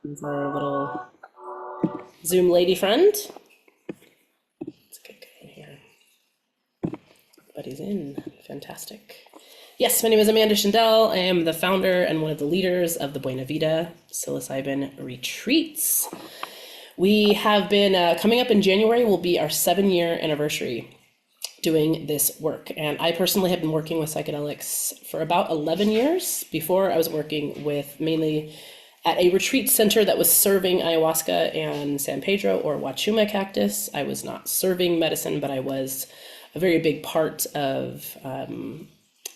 He's our little Zoom lady friend. Let's get going here. Everybody's in. Fantastic. Yes, my name is Amanda Schendel. I am the founder and one of the leaders of the Buena Vida Psilocybin Retreats. We have been, coming up in January, will be our 7-year anniversary doing this work. And I personally have been working with psychedelics for about 11 years. Before, I was working with mainly at a retreat center that was serving ayahuasca and San Pedro or Wachuma cactus. I was not serving medicine, but I was a very big part of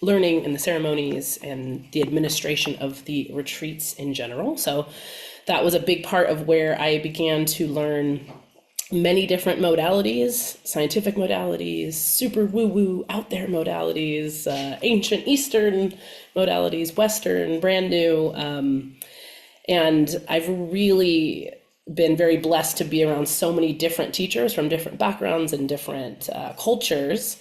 learning in the ceremonies and the administration of the retreats in general. So that was a big part of where I began to learn many different modalities, scientific modalities, super woo-woo out there modalities, ancient Eastern modalities, Western, brand new. And I've really been very blessed to be around so many different teachers from different backgrounds and different cultures,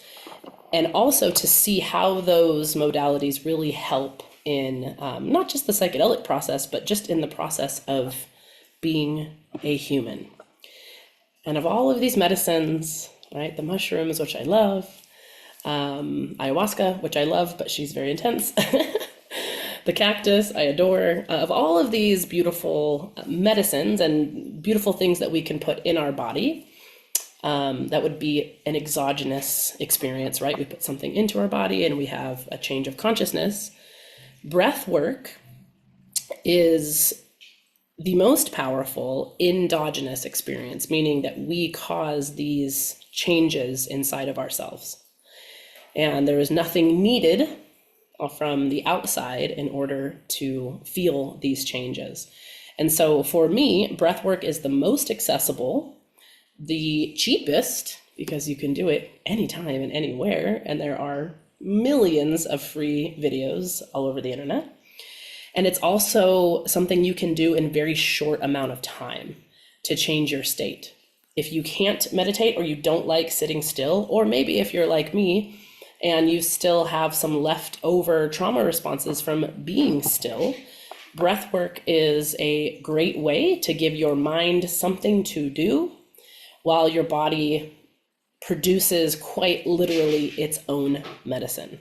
and also to see how those modalities really help in not just the psychedelic process, but just in the process of being a human. And of all of these medicines, right, the mushrooms, which I love, ayahuasca, which I love, but she's very intense, the cactus, I adore. Of all of these beautiful medicines and beautiful things that we can put in our body, that would be an exogenous experience, right? We put something into our body and we have a change of consciousness. Breath work is the most powerful endogenous experience, meaning that we cause these changes inside of ourselves. And there is nothing needed from the outside in order to feel these changes. And so for me, breath work is the most accessible, the cheapest, because you can do it anytime and anywhere, and there are millions of free videos all over the internet. And it's also something you can do in very short amount of time to change your state. If you can't meditate or you don't like sitting still, or maybe if you're like me and you still have some leftover trauma responses from being still, breath work is a great way to give your mind something to do while your body produces quite literally its own medicine.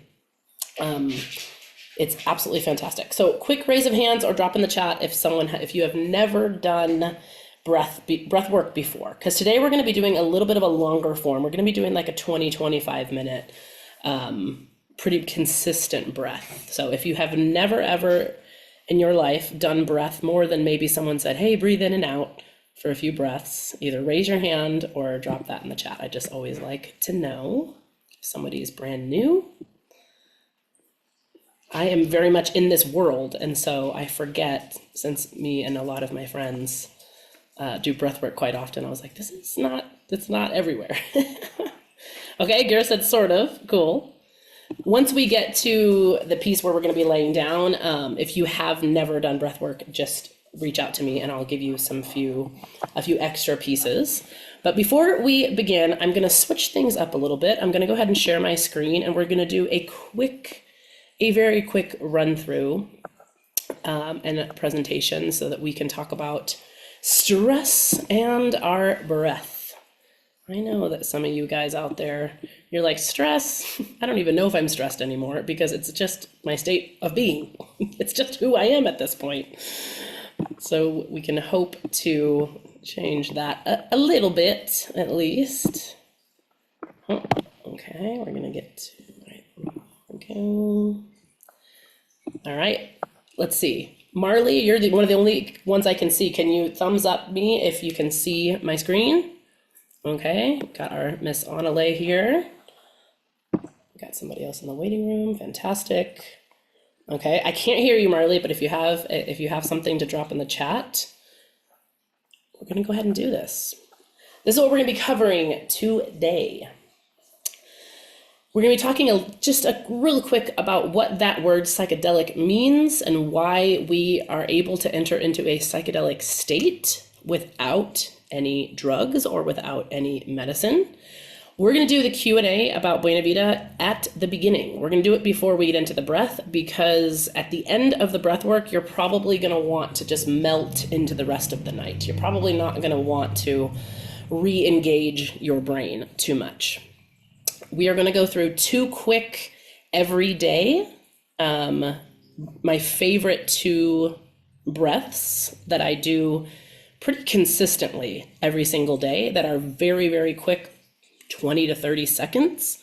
It's absolutely fantastic. So quick raise of hands or drop in the chat if you have never done breath work before, because today we're going to be doing a little bit of a longer form. We're going to be doing like a 20-25 minute pretty consistent breath. So if you have never ever in your life done breath more than maybe someone said, hey, breathe in and out for a few breaths, either raise your hand or drop that in the chat. I just always like to know if somebody is brand new. I am very much in this world, and so I forget, since me and a lot of my friends do breath work quite often. I was like, it's not everywhere. Okay, Gira said sort of, cool. Once we get to the piece where we're going to be laying down, if you have never done breath work, just reach out to me and I'll give you a few extra pieces. But before we begin, I'm going to switch things up a little bit. I'm going to go ahead and share my screen, and we're going to do a very quick run through and a presentation so that we can talk about stress and our breath. I know that some of you guys out there, you're like, stress? I don't even know if I'm stressed anymore, because it's just my state of being. It's just who I am at this point. So we can hope to change that a little bit, at least. Oh, okay, we're gonna get to, right, okay. All right, let's see. Marley, you're one of the only ones I can see. Can you thumbs up me if you can see my screen? Okay, got our Miss Anale here. Got somebody else in the waiting room, fantastic. Okay, I can't hear you, Marley, but if you have something to drop in the chat, we're gonna go ahead and do this. This is what we're gonna be covering today. We're gonna be talking just real quick about what that word psychedelic means and why we are able to enter into a psychedelic state without any drugs or without any medicine. We're going to do the Q&A about Buena Vida at the beginning. We're going to do it before we get into the breath, because at the end of the breath work, you're probably going to want to just melt into the rest of the night. You're probably not going to want to re-engage your brain too much. We are going to go through 2 quick everyday, my favorite 2 breaths that I do pretty consistently every single day that are very, very quick, 20 to 30 seconds,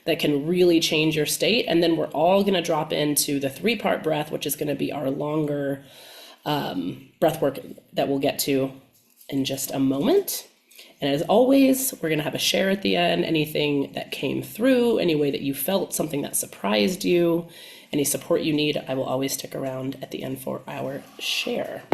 that can really change your state. And then we're all going to drop into the 3-part breath, which is going to be our longer breath work that we'll get to in just a moment. And as always, we're going to have a share at the end, anything that came through, any way that you felt, something that surprised you, any support you need. I will always stick around at the end for our share.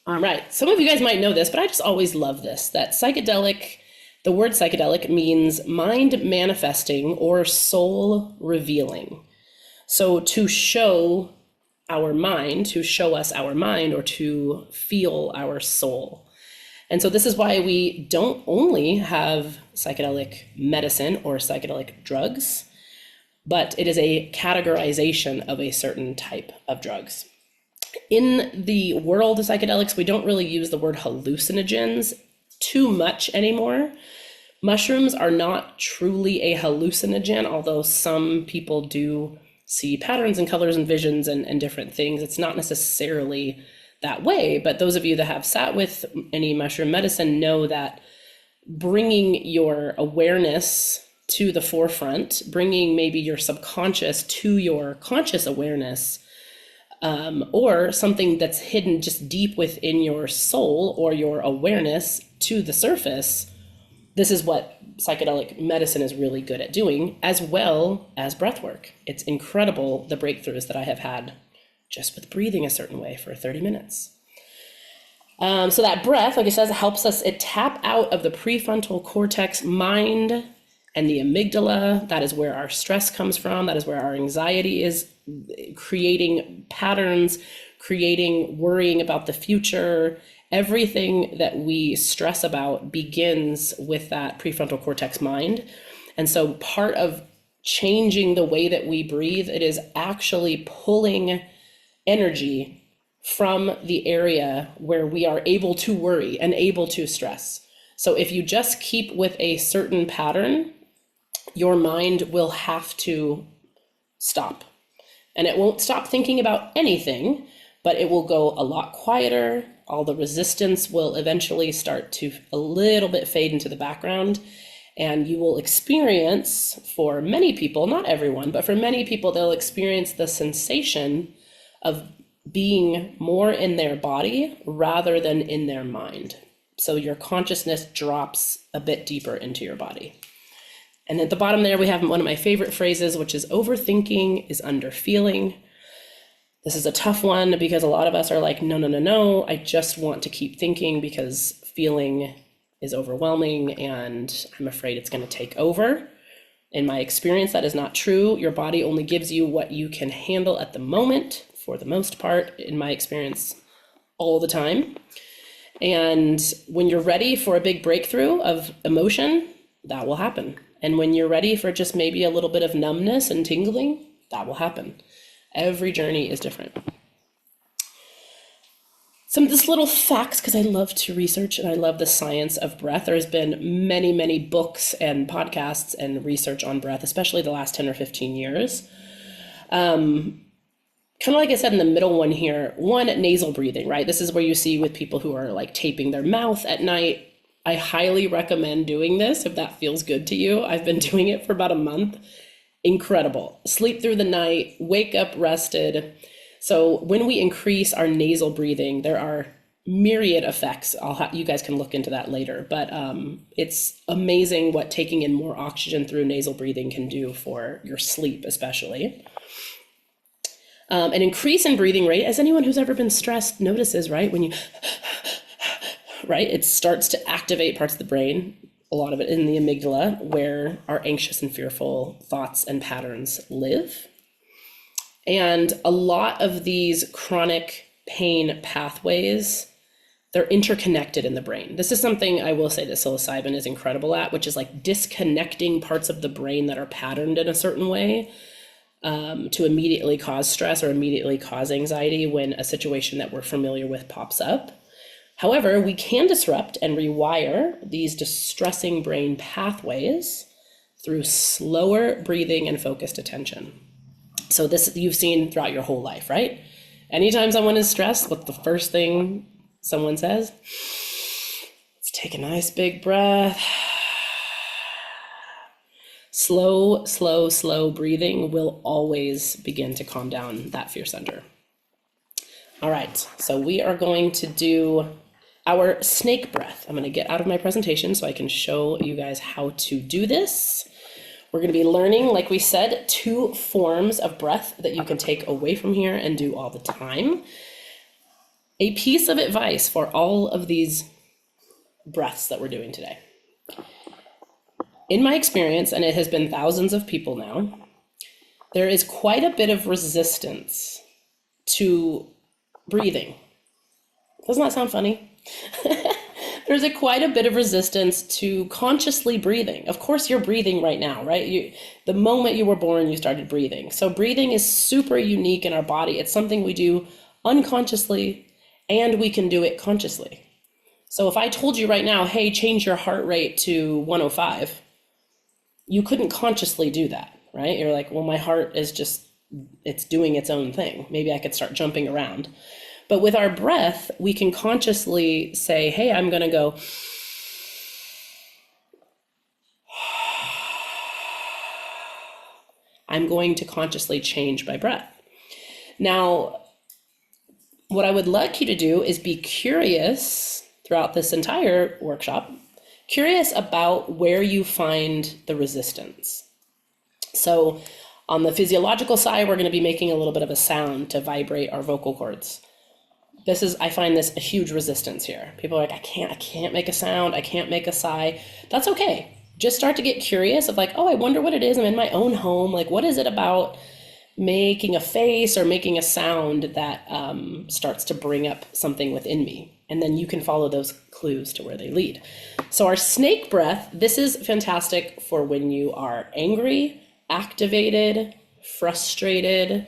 All right, some of you guys might know this, but I just always love this, that the word psychedelic means mind manifesting or soul revealing. So to show our mind, to show us our mind, or to feel our soul. And so this is why we don't only have psychedelic medicine or psychedelic drugs, but it is a categorization of a certain type of drugs. In the world of psychedelics, we don't really use the word hallucinogens too much anymore. Mushrooms are not truly a hallucinogen, although some people do see patterns and colors and visions and different things. It's not necessarily that way, but those of you that have sat with any mushroom medicine know that bringing your awareness to the forefront, bringing maybe your subconscious to your conscious awareness, or something that's hidden just deep within your soul or your awareness to the surface, this is what psychedelic medicine is really good at doing, as well as breath work. It's incredible the breakthroughs that I have had just with breathing a certain way for 30 minutes. So that breath, like it says, helps us, it tap out of the prefrontal cortex mind and the amygdala. That is where our stress comes from. That is where our anxiety is, creating patterns, creating worrying about the future. Everything that we stress about begins with that prefrontal cortex mind. And so part of changing the way that we breathe, it is actually pulling energy from the area where we are able to worry and able to stress. So if you just keep with a certain pattern, your mind will have to stop. And it won't stop thinking about anything, but it will go a lot quieter. All the resistance will eventually start to a little bit fade into the background. And you will experience, for many people, not everyone, but for many people, they'll experience the sensation of being more in their body rather than in their mind. So your consciousness drops a bit deeper into your body. And at the bottom there, we have one of my favorite phrases, which is overthinking is underfeeling. This is a tough one because a lot of us are like, no, I just want to keep thinking because feeling is overwhelming and I'm afraid it's going to take over. In my experience, that is not true. Your body only gives you what you can handle at the moment, for the most part, in my experience, all the time. And when you're ready for a big breakthrough of emotion, that will happen. And when you're ready for just maybe a little bit of numbness and tingling, that will happen. Every journey is different. Some of this little facts, because I love to research and I love the science of breath. There's been many, many books and podcasts and research on breath, especially the last 10 or 15 years. Kind of like I said in the middle one here, one, nasal breathing, right? This is where you see with people who are like taping their mouth at night. I highly recommend doing this if that feels good to you. I've been doing it for about a month. Incredible. Sleep through the night, wake up rested. So when we increase our nasal breathing, there are myriad effects. You guys can look into that later, but it's amazing what taking in more oxygen through nasal breathing can do for your sleep, especially. An increase in breathing rate, as anyone who's ever been stressed notices, right? When you, right, it starts to activate parts of the brain, a lot of it in the amygdala, where our anxious and fearful thoughts and patterns live. And a lot of these chronic pain pathways they're interconnected in the brain. This is something I will say that psilocybin is incredible at, which is like disconnecting parts of the brain that are patterned in a certain way to immediately cause stress or immediately cause anxiety when a situation that we're familiar with pops up. However, we can disrupt and rewire these distressing brain pathways through slower breathing and focused attention. So this you've seen throughout your whole life, right? Anytime someone is stressed, what's the first thing someone says? Let's take a nice big breath. Slow, slow, slow breathing will always begin to calm down that fear center. All right, so we are going to do our snake breath. I'm going to get out of my presentation so I can show you guys how to do this. We're going to be learning, like we said, 2 forms of breath that you can take away from here and do all the time. A piece of advice for all of these breaths that we're doing today. In my experience, and it has been thousands of people now, there is quite a bit of resistance to breathing. Doesn't that sound funny? There's quite a bit of resistance to consciously breathing. Of course, you're breathing right now, right? The moment you were born, you started breathing. So breathing is super unique in our body. It's something we do unconsciously, and we can do it consciously. So if I told you right now, hey, change your heart rate to 105, you couldn't consciously do that, right? You're like, well, my heart is just, it's doing its own thing. Maybe I could start jumping around. But with our breath, we can consciously say, hey, I'm going to go. I'm going to consciously change my breath. Now, what I would like you to do is be curious throughout this entire workshop, curious about where you find the resistance. So on the physiological side, we're going to be making a little bit of a sound to vibrate our vocal cords. I find this a huge resistance here. People are like, I can't make a sound. I can't make a sigh. That's okay. Just start to get curious of like, oh, I wonder what it is. I'm in my own home. Like, what is it about making a face or making a sound that starts to bring up something within me? And then you can follow those clues to where they lead. So our snake breath, this is fantastic for when you are angry, activated, frustrated,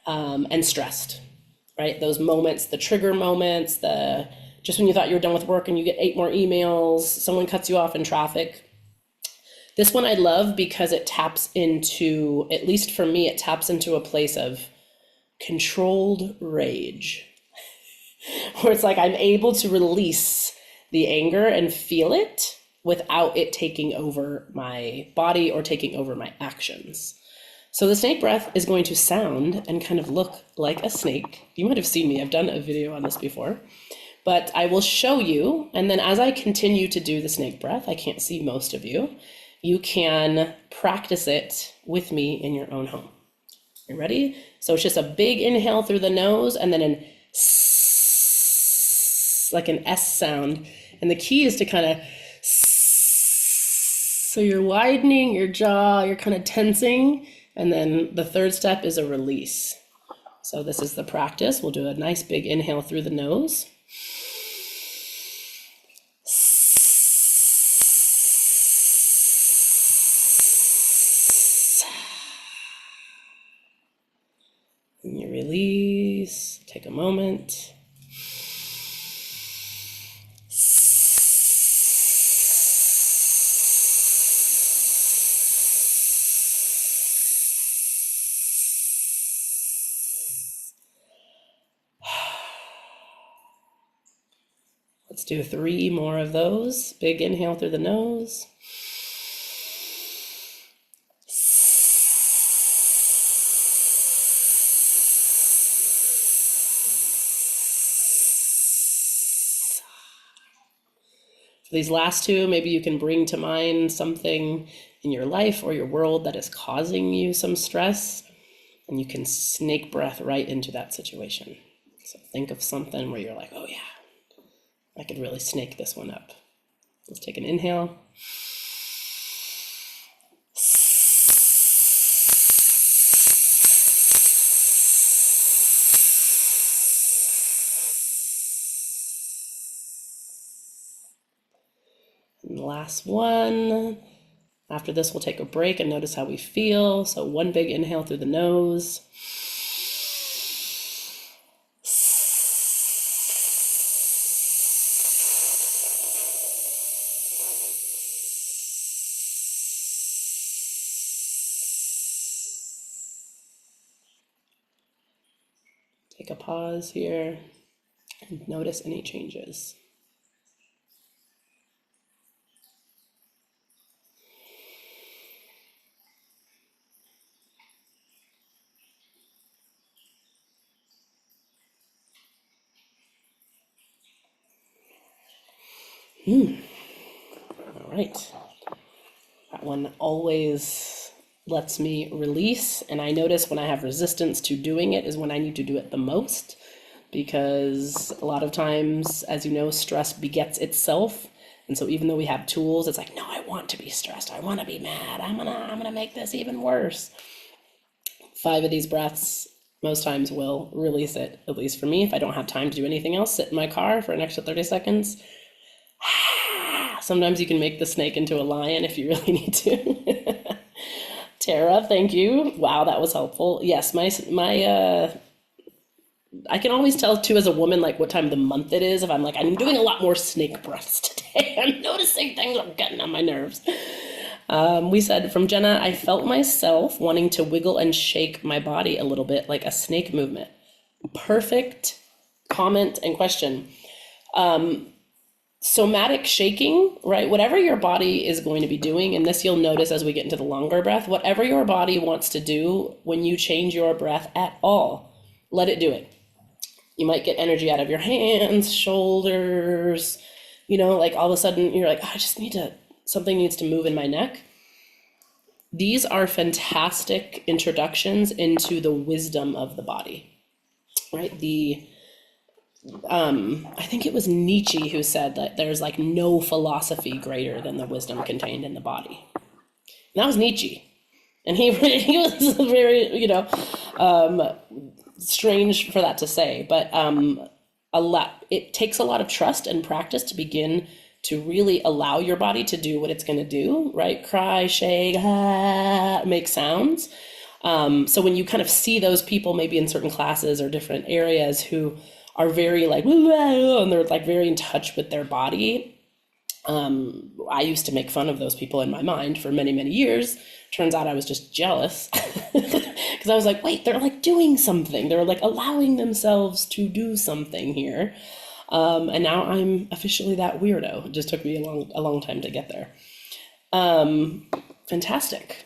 and stressed. Right? Those moments, the trigger moments, just when you thought you were done with work and you get 8 more emails, someone cuts you off in traffic. This one I love because it taps into, at least for me, it taps into a place of controlled rage, where it's like I'm able to release the anger and feel it without it taking over my body or taking over my actions. So the snake breath is going to sound and kind of look like a snake. You might have seen me, I've done a video on this before, but I will show you. And then as I continue to do the snake breath, I can't see most of you, you can practice it with me in your own home. You ready? So it's just a big inhale through the nose and then an S, like an S sound. And the key is to kind of, so you're widening your jaw, you're kind of tensing. And then the third step is a release. So this is the practice. We'll do a nice big inhale through the nose. And you release. Take a moment. Let's do 3 more of those. Big inhale through the nose. For these last 2, maybe you can bring to mind something in your life or your world that is causing you some stress, and you can snake breath right into that situation. So think of something where you're like, oh yeah, I could really snake this one up. Let's take an inhale. And the last one. After this, we'll take a break and notice how we feel. So one big inhale through the nose. Take a pause here and notice any changes. All right. That one always lets me release. And I notice when I have resistance to doing it is when I need to do it the most. Because a lot of times, as you know, stress begets itself. And so even though we have tools, it's like, no, I want to be stressed. I want to be mad. I'm gonna make this even worse. 5 of these breaths most times will release it, at least for me. If I don't have time to do anything else, sit in my car for an extra 30 seconds. Sometimes you can make the snake into a lion if you really need to. Tara, thank you. Wow, that was helpful. Yes, I can always tell too as a woman like what time of the month it is. If I'm like, I'm doing a lot more snake breaths today. I'm noticing things are getting on my nerves. We said from Jenna, I felt myself wanting to wiggle and shake my body a little bit like a snake movement. Perfect comment and question. Somatic shaking, right? Whatever your body is going to be doing, and this you'll notice as we get into the longer breath, whatever your body wants to do when you change your breath at all, let it do it. You might get energy out of your hands, shoulders, like all of a sudden you're like, oh, something needs to move in my neck. These are fantastic introductions into the wisdom of the body, right? I think it was Nietzsche who said that there's like no philosophy greater than the wisdom contained in the body. And that was Nietzsche. And he was very, strange for that to say, but it takes a lot of trust and practice to begin to really allow your body to do what it's going to do, right? Cry, shake, make sounds. So when you kind of see those people maybe in certain classes or different areas who are very like, and they're like very in touch with their body. I used to make fun of those people in my mind for many, many years. Turns out I was just jealous because I was like, wait, they're like doing something. They're like allowing themselves to do something here. And now I'm officially that weirdo. It just took me a long time to get there. Fantastic.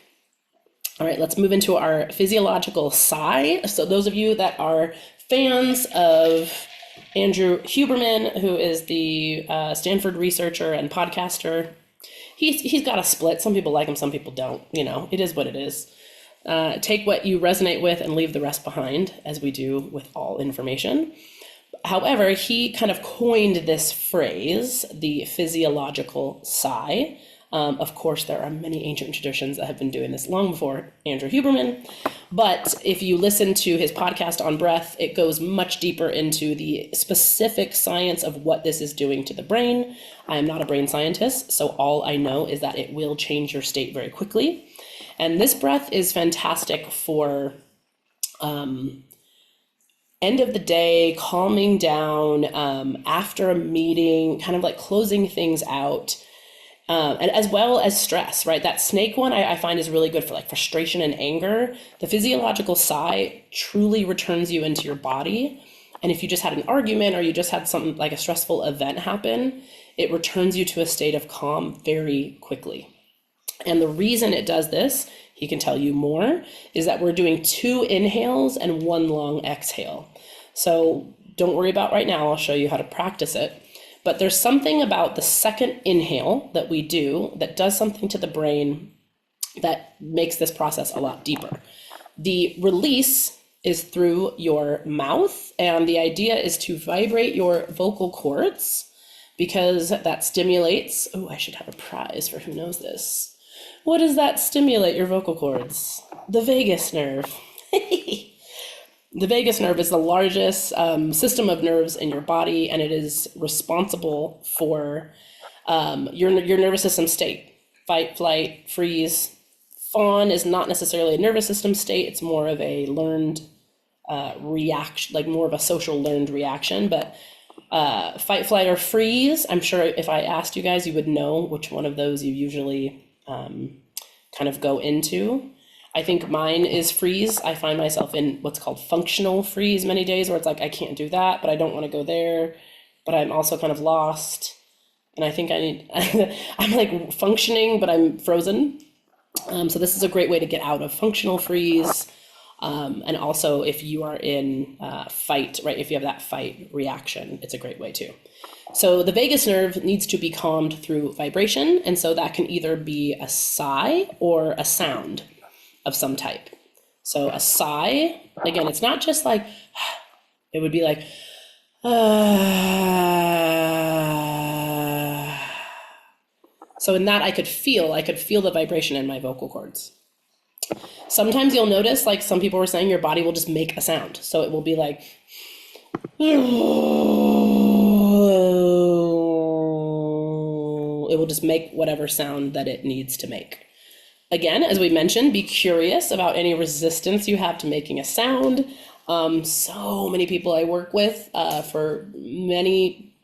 All right, let's move into our physiological sigh. So those of you that are fans of Andrew Huberman, who is the Stanford researcher and podcaster, he's got a split. Some people like him, some people don't. It is what it is. Take what you resonate with and leave the rest behind, as we do with all information. However, he kind of coined this phrase, the physiological sigh. Of course, there are many ancient traditions that have been doing this long before Andrew Huberman. But if you listen to his podcast on breath, it goes much deeper into the specific science of what this is doing to the brain. I am not a brain scientist, so all I know is that it will change your state very quickly. And this breath is fantastic for end of the day, calming down, after a meeting, kind of like closing things out. And as well as stress, right? That snake one I find is really good for like frustration and anger. The physiological sigh truly returns you into your body. And if you just had an argument or you just had something like a stressful event happen, it returns you to a state of calm very quickly. And the reason it does this, he can tell you more, is that we're doing 2 inhales and 1 long exhale. So don't worry about right now. I'll show you how to practice it. But there's something about the second inhale that we do that does something to the brain that makes this process a lot deeper. The release is through your mouth, and the idea is to vibrate your vocal cords because that stimulates, I should have a prize for who knows this. What does that stimulate your vocal cords? The vagus nerve. The vagus nerve is the largest system of nerves in your body, and it is responsible for Your nervous system state, fight, flight, freeze. Fawn is not necessarily a nervous system state. It's more of a learned reaction, like more of a social learned reaction. But fight, flight, or freeze, I'm sure if I asked you guys, you would know which one of those you usually kind of go into. I think mine is freeze. I find myself in what's called functional freeze many days, where it's like, I can't do that, but I don't want to go there, but I'm also kind of lost. And I think I need, I'm like functioning, but I'm frozen. So this is a great way to get out of functional freeze. And also if you are in fight, right? If you have that fight reaction, it's a great way too. So the vagus nerve needs to be calmed through vibration. And so that can either be a sigh or a sound of some type. So a sigh, again, it's not just like, it would be like, so in that I could feel the vibration in my vocal cords. Sometimes you'll notice, like some people were saying, your body will just make a sound. So it will be like, it will just make whatever sound that it needs to make. Again, as we mentioned, be curious about any resistance you have to making a sound. So many people I work with for many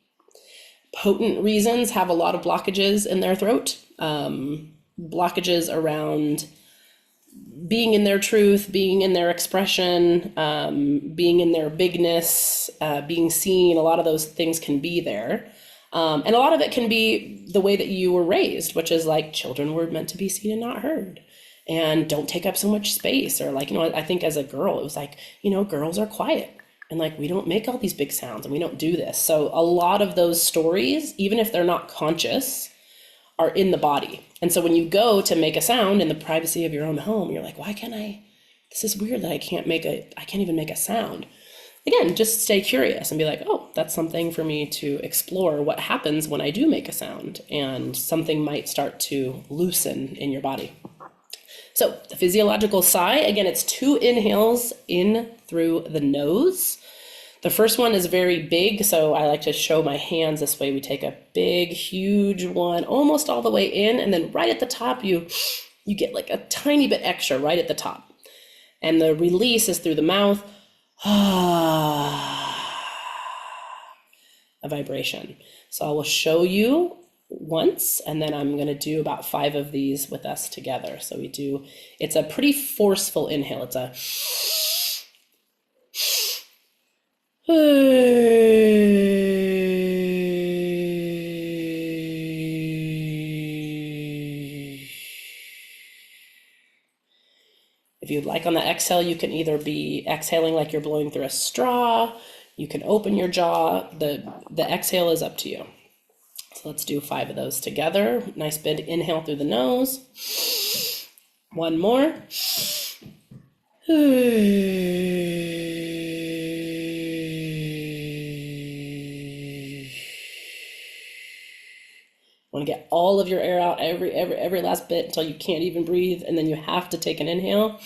potent reasons have a lot of blockages in their throat. Blockages around being in their truth, being in their expression, being in their bigness, being seen. A lot of those things can be there. And a lot of it can be the way that you were raised, which is like children were meant to be seen and not heard. And don't take up so much space. Or like, I think as a girl, it was like, girls are quiet. And like, we don't make all these big sounds and we don't do this. So a lot of those stories, even if they're not conscious, are in the body. And so when you go to make a sound in the privacy of your own home, you're like, why can't I? This is weird that I can't even make a sound. Again, just stay curious and be like, oh, that's something for me to explore what happens when I do make a sound, and something might start to loosen in your body. So the physiological sigh, again, it's 2 inhales in through the nose. The first one is very big, so I like to show my hands this way. We take a big, huge one, almost all the way in, and then right at the top, you get like a tiny bit extra right at the top. And the release is through the mouth, a vibration. So I will show you once, and then I'm going to do about 5 of these with us together. So it's a pretty forceful inhale. It's a if you'd like on the exhale, you can either be exhaling like you're blowing through a straw. You can open your jaw. The exhale is up to you. So let's do 5 of those together. Nice big inhale through the nose. One more. Want to get all of your air out, every last bit, until you can't even breathe, and then you have to take an inhale.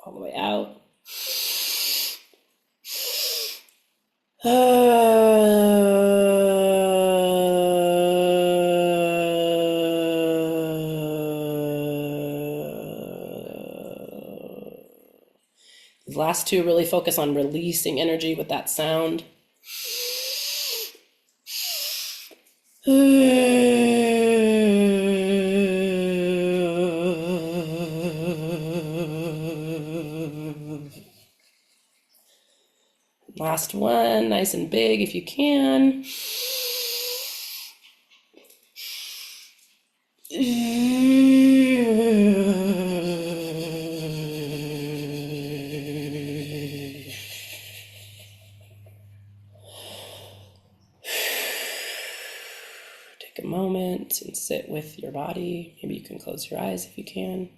All the way out. These last 2 really focus on releasing energy with that sound. Last one, nice and big if you can. Take a moment and sit with your body. Maybe you can close your eyes if you can.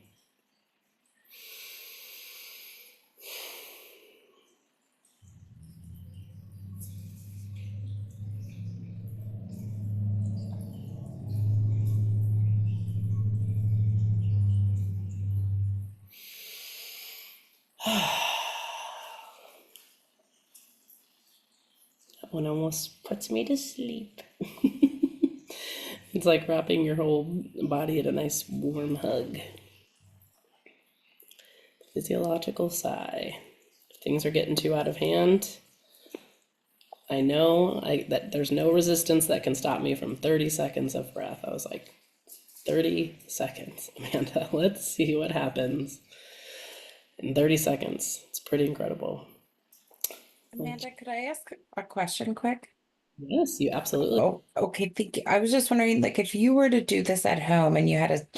That one almost puts me to sleep. It's like wrapping your whole body in a nice warm hug. Physiological sigh. If things are getting too out of hand, I know that there's no resistance that can stop me from 30 seconds of breath. I was like, 30 seconds, Amanda, let's see what happens in 30 seconds. It's pretty incredible. Amanda, could I ask a question quick? Yes, you absolutely. Oh, okay. Thank you. I was just wondering, like, if you were to do this at home and you had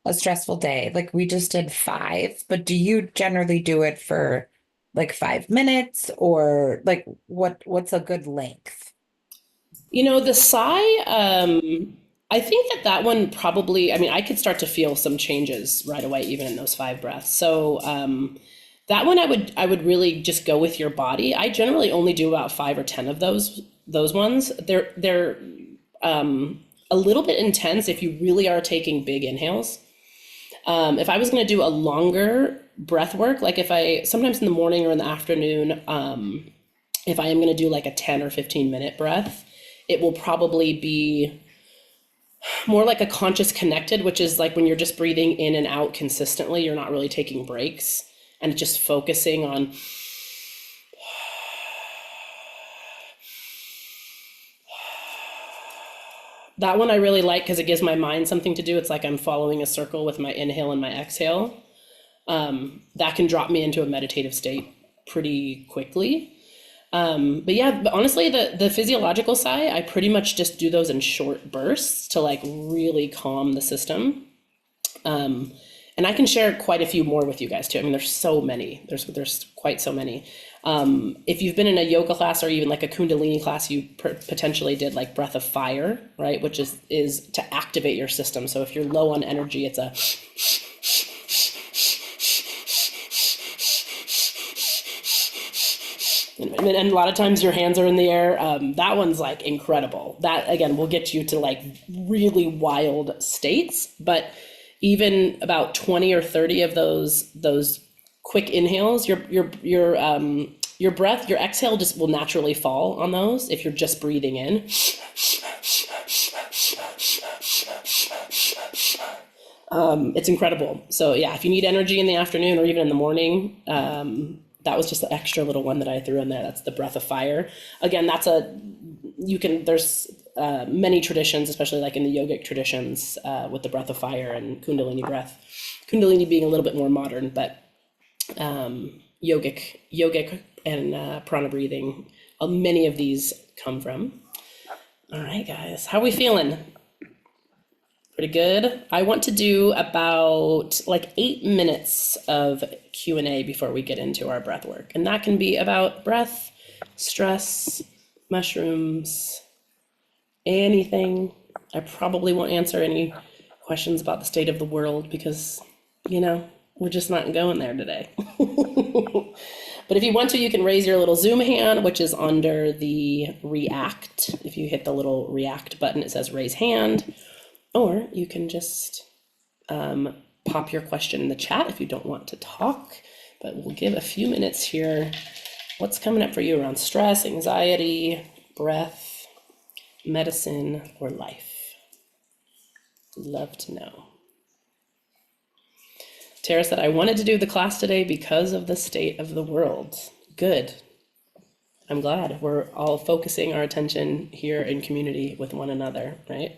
a stressful day, like we just did 5, but do you generally do it for like 5 minutes or like what's a good length? You know, the sigh, I think that one probably, I mean, I could start to feel some changes right away, even in those 5 breaths. So that one I would really just go with your body. I generally only do about 5 or 10 of those ones. They're a little bit intense if you really are taking big inhales. If I was going to do a longer breath work, like if I sometimes in the morning or in the afternoon, if I am going to do like a 10 or 15-minute breath, it will probably be more like a conscious connected, which is like when you're just breathing in and out consistently, you're not really taking breaks and just focusing on that one. I really like because it gives my mind something to do. It's like I'm following a circle with my inhale and my exhale. That can drop me into a meditative state pretty quickly. But yeah, but honestly, the physiological sigh, I pretty much just do those in short bursts to like really calm the system. And I can share quite a few more with you guys too. I mean, there's so many. There's quite so many. If you've been in a yoga class or even like a Kundalini class, you potentially did like breath of fire, right? Which is to activate your system. So if you're low on energy, it's a and a lot of times your hands are in the air. That one's like incredible. That again will get you to like really wild states. But even about 20 or 30 of those quick inhales, your breath, your exhale just will naturally fall on those if you're just breathing in. It's incredible. So yeah, if you need energy in the afternoon or even in the morning, that was just the extra little one that I threw in there. That's the breath of fire. Again, there's many traditions, especially like in the yogic traditions, with the breath of fire and Kundalini breath. Kundalini being a little bit more modern, but yogic and prana breathing, many of these come from. All right, guys, how are we feeling? Pretty good. I want to do about like 8 minutes of Q&A before we get into our breath work. And that can be about breath, stress, mushrooms, anything. I probably won't answer any questions about the state of the world because, we're just not going there today. But if you want to, you can raise your little Zoom hand, which is under the React. If you hit the little React button, it says raise hand. Or you can just pop your question in the chat if you don't want to talk, but we'll give a few minutes here. What's coming up for you around stress, anxiety, breath, medicine, or life? Love to know. Tara said, I wanted to do the class today because of the state of the world. Good. I'm glad we're all focusing our attention here in community with one another, right?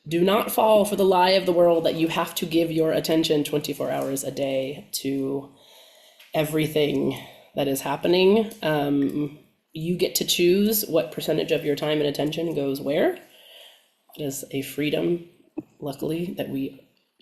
Do not fall for the lie of the world that you have to give your attention 24 hours a day to everything that is happening. You get to choose what percentage of your time and attention goes where. It is a freedom, luckily, that we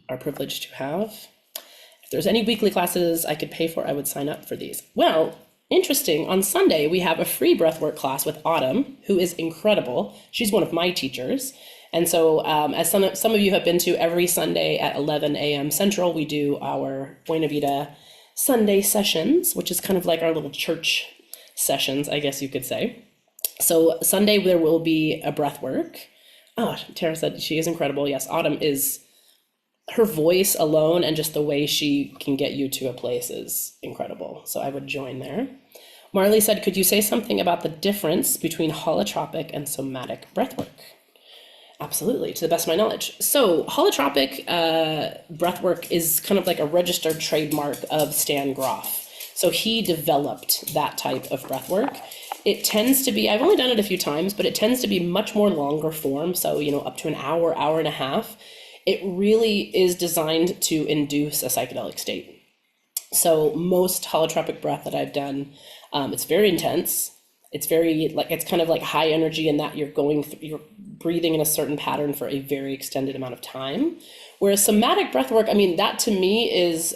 are privileged to have. If there's any weekly classes I could pay for, I would sign up for these. Well, interesting. On Sunday, we have a free breathwork class with Autumn, who is incredible. She's one of my teachers. And so as some of you have been to, every Sunday at 11 a.m. Central, we do our Buena Vida Sunday sessions, which is kind of like our little church sessions, I guess you could say. So Sunday, there will be a breath work. Oh, Tara said she is incredible. Yes, Autumn is her voice alone and just the way she can get you to a place is incredible. So I would join there. Marley said, could you say something about the difference between holotropic and somatic breathwork? Absolutely, to the best of my knowledge. So holotropic breathwork is kind of like a registered trademark of Stan Groff. So he developed that type of breathwork. It tends to be, I've only done it a few times, but it tends to be much more longer form. So, up to an hour, hour and a half. It really is designed to induce a psychedelic state. So most holotropic breath that I've done, it's very intense. It's very it's kind of like high energy in that you're breathing in a certain pattern for a very extended amount of time. Whereas somatic breath work, that to me is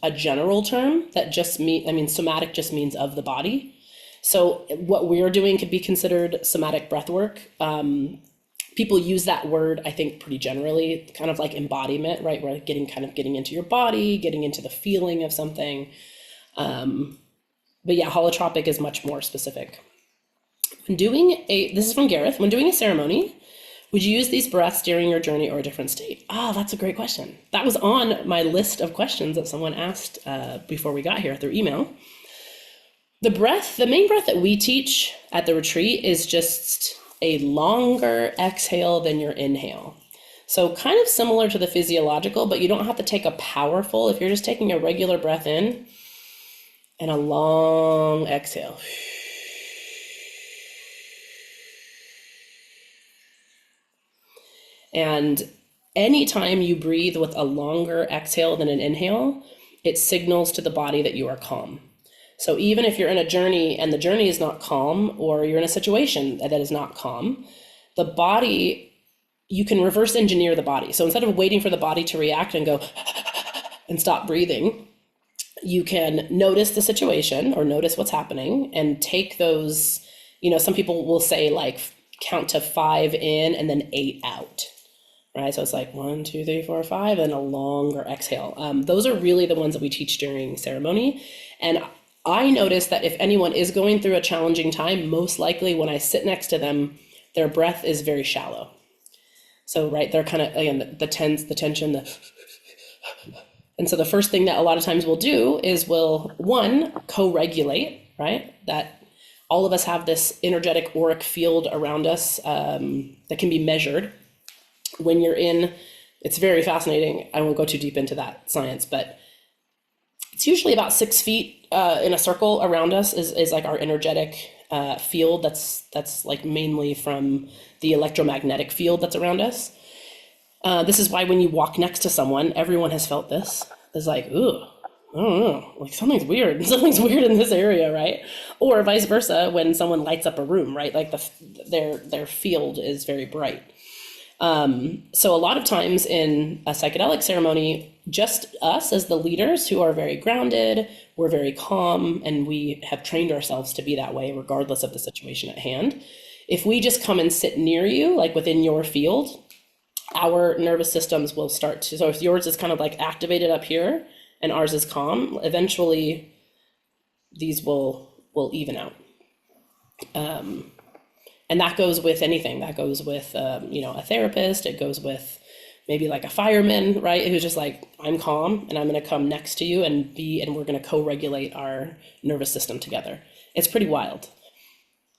a general term that just somatic just means of the body. So what we're doing could be considered somatic breath work. People use that word, I think, pretty generally, kind of like embodiment, right? Where getting into your body, getting into the feeling of something. But yeah, holotropic is much more specific. This is from Gareth. When doing a ceremony, would you use these breaths during your journey or a different state? That's a great question. That was on my list of questions that someone asked before we got here through email. The main breath that we teach at the retreat is just a longer exhale than your inhale. So kind of similar to the physiological, but you don't have to take a powerful, if you're just taking a regular breath in and a long exhale. And anytime you breathe with a longer exhale than an inhale, it signals to the body that you are calm. So even if you're in a journey and the journey is not calm, or you're in a situation that is not calm, the body, you can reverse engineer the body. So instead of waiting for the body to react and go and stop breathing, you can notice the situation or notice what's happening and take those, some people will say count to 5 in and then 8 out. Right, so it's 1, 2, 3, 4, 5, and a longer exhale. Those are really the ones that we teach during ceremony. And I notice that if anyone is going through a challenging time, most likely when I sit next to them, their breath is very shallow. So, right, they're kind of, again, the tension, and so the first thing that a lot of times we'll do is we'll, one, co-regulate, right? That all of us have this energetic auric field around us that can be measured. When you're it's very fascinating. I won't go too deep into that science, but it's usually about 6 feet in a circle around us is our energetic field that's mainly from the electromagnetic field that's around us. This is why when you walk next to someone, everyone has felt this. It's ooh, I don't know, something's weird. Something's weird in this area, right? Or vice versa, when someone lights up a room, right? Their field is very bright. So a lot of times in a psychedelic ceremony, just us as the leaders who are very grounded, we're very calm, and we have trained ourselves to be that way regardless of the situation at hand. If we just come and sit near you, within your field, our nervous systems will start to, so if yours is kind of activated up here and ours is calm, eventually these will even out. And that goes with anything. That goes with, a therapist. It goes with maybe a fireman, right? Who's just I'm calm and I'm going to come next to you and we're going to co-regulate our nervous system together. It's pretty wild.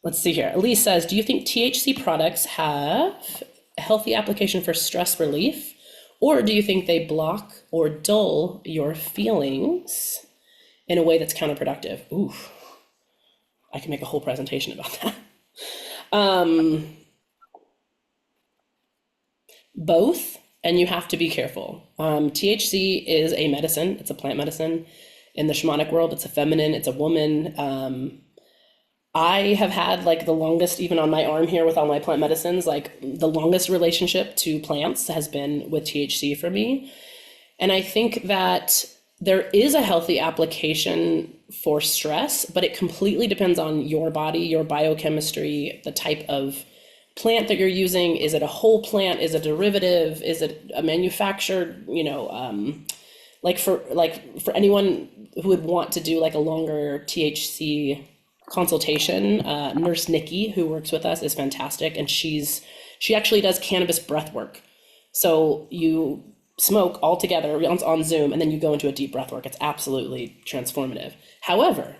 Let's see here. Elise says, do you think THC products have a healthy application for stress relief, or do you think they block or dull your feelings in a way that's counterproductive? Ooh, I can make a whole presentation about that. Both, and you have to be careful. THC is a medicine. It's a plant medicine. In the shamanic world, it's a feminine, it's a woman. I have had the longest, even on my arm here with all my plant medicines, the longest relationship to plants has been with THC for me. And I think that there is a healthy application for stress, but it completely depends on your body, your biochemistry, the type of plant that you're using. Is it a whole plant? Is it a derivative? Is it a manufactured, for anyone who would want to do a longer THC consultation, Nurse Nikki, who works with us, is fantastic. And she actually does cannabis breath work. So you smoke all together on Zoom, and then you go into a deep breath work. It's absolutely transformative. However,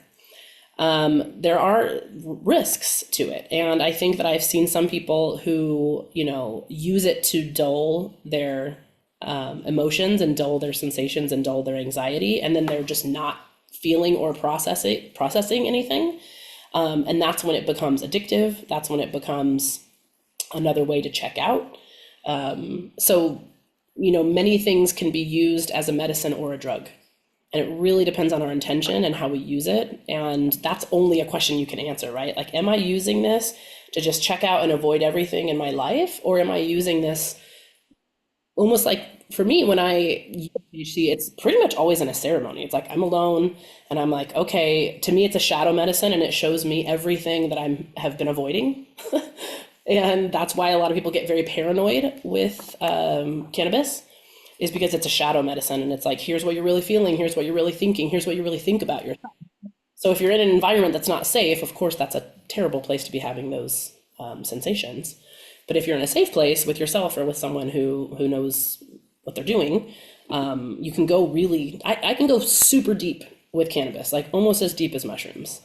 there are risks to it. And I think that I've seen some people who, use it to dull their emotions and dull their sensations and dull their anxiety. And then they're just not feeling or processing anything. And that's when it becomes addictive. That's when it becomes another way to check out. So, many things can be used as a medicine or a drug. And it really depends on our intention and how we use it. And that's only a question you can answer, right? Like, am I using this to just check out and avoid everything in my life? Or am I using this almost like, for me, when I use THC, it's pretty much always in a ceremony. It's like I'm alone and I'm like, okay, to me, it's a shadow medicine and it shows me everything that have been avoiding. And that's why a lot of people get very paranoid with cannabis, is because it's a shadow medicine. And it's like, here's what you're really feeling. Here's what you're really thinking. Here's what you really think about yourself. So if you're in an environment that's not safe, of course, that's a terrible place to be having those sensations. But if you're in a safe place with yourself or with someone who knows what they're doing, you can go really, I can go super deep with cannabis, like almost as deep as mushrooms,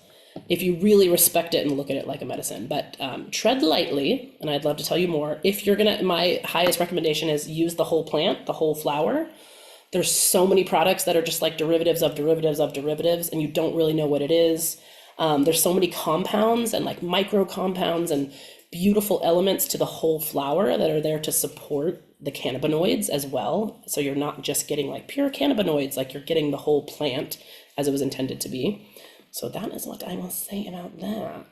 if you really respect it and look at it like a medicine. But tread lightly, and I'd love to tell you more. If you're gonna, my highest recommendation is use the whole plant, the whole flower. There's so many products that are just like derivatives of derivatives of derivatives, and you don't really know what it is. There's so many compounds and like micro compounds and beautiful elements to the whole flower that are there to support the cannabinoids as well. So you're not just getting like pure cannabinoids, like you're getting the whole plant as it was intended to be. So that is what I will say about that.